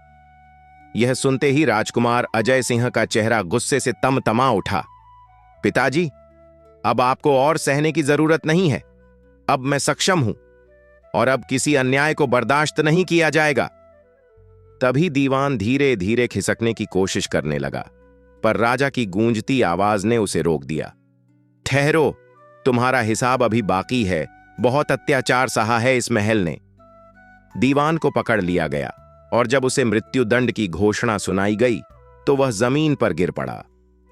यह सुनते ही राजकुमार अजय सिंह का चेहरा गुस्से से तमतमा उठा। पिताजी, अब आपको और सहने की जरूरत नहीं है। अब मैं सक्षम हूं और अब किसी अन्याय को बर्दाश्त नहीं किया जाएगा। तभी दीवान धीरे धीरे खिसकने की कोशिश करने लगा, पर राजा की गूंजती आवाज ने उसे रोक दिया। ठहरो, तुम्हारा हिसाब अभी बाकी है। बहुत अत्याचार सहा है इस महल ने। दीवान को पकड़ लिया गया और जब उसे मृत्युदंड की घोषणा सुनाई गई तो वह जमीन पर गिर पड़ा।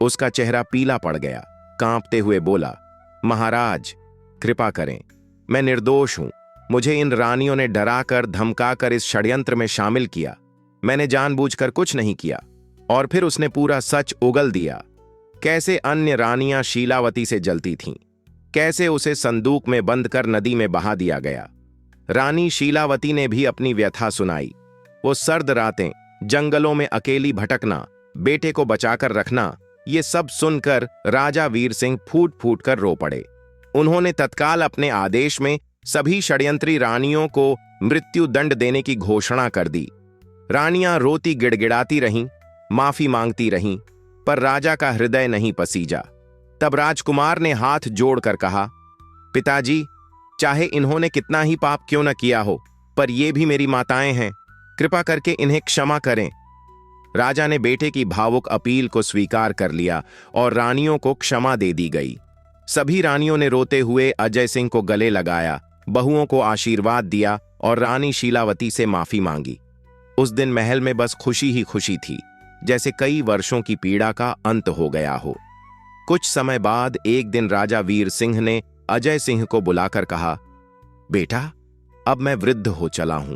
उसका चेहरा पीला पड़ गया। कांपते हुए बोला, महाराज, कृपा करें, मैं निर्दोष हूं। मुझे इन रानियों ने डराकर धमकाकर इस षड्यंत्र में शामिल किया। मैंने जानबूझकर कुछ नहीं किया। और फिर उसने पूरा सच उगल दिया। कैसे अन्य रानियां शीलावती से जलती थीं, कैसे उसे संदूक में बंद कर नदी में बहा दिया गया। रानी शीलावती ने भी अपनी व्यथा सुनाई। वो सर्द रातें, जंगलों में अकेली भटकना, बेटे को बचाकर रखना, ये सब सुनकर राजा वीर सिंह फूट फूट कर रो पड़े। उन्होंने तत्काल अपने आदेश में सभी षड्यंत्री रानियों को मृत्यु दंड देने की घोषणा कर दी। रानियां रोती गिड़गिड़ाती रहीं, माफी मांगती रहीं, पर राजा का हृदय नहीं पसीजा। तब राजकुमार ने हाथ जोड़कर कहा, पिताजी, चाहे इन्होंने कितना ही पाप क्यों न किया हो, पर ये भी मेरी माताएं हैं, कृपा करके इन्हें क्षमा करें। राजा ने बेटे की भावुक अपील को स्वीकार कर लिया और रानियों को क्षमा दे दी गई। सभी रानियों ने रोते हुए अजय सिंह को गले लगाया, बहुओं को आशीर्वाद दिया और रानी शीलावती से माफी मांगी। उस दिन महल में बस खुशी ही खुशी थी, जैसे कई वर्षों की पीड़ा का अंत हो गया हो। कुछ समय बाद एक दिन राजा वीर सिंह ने अजय सिंह को बुलाकर कहा, बेटा, अब मैं वृद्ध हो चला हूं,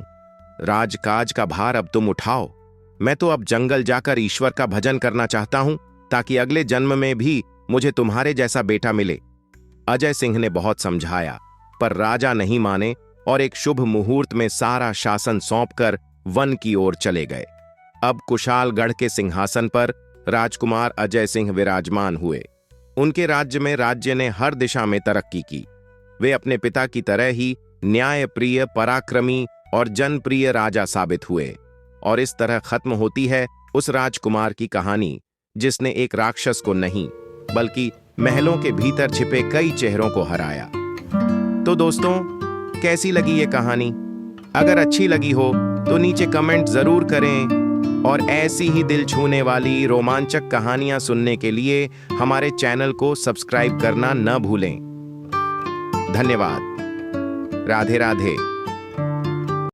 राजकाज का भार अब तुम उठाओ। मैं तो अब जंगल जाकर ईश्वर का भजन करना चाहता हूं, ताकि अगले जन्म में भी मुझे तुम्हारे जैसा बेटा मिले। अजय सिंह ने बहुत समझाया, पर राजा नहीं माने और एक शुभ मुहूर्त में सारा शासन सौंपकर वन की ओर चले गए। अब कुशालगढ़ के सिंहासन पर राजकुमार अजय सिंह विराजमान हुए। उनके राज्य में राज्य ने हर दिशा में तरक्की की। वे अपने पिता की तरह ही न्यायप्रिय, पराक्रमी और जनप्रिय राजा साबित हुए। और इस तरह खत्म होती है उस राजकुमार की कहानी जिसने एक राक्षस को नहीं, बल्कि महलों के भीतर छिपे कई चेहरों को हराया। तो दोस्तों, कैसी लगी ये कहानी? अगर अच्छी लगी हो तो नीचे कमेंट जरूर करें और ऐसी ही दिल छूने वाली रोमांचक कहानियां सुनने के लिए हमारे चैनल को सब्सक्राइब करना न भूलें। धन्यवाद। राधे राधे।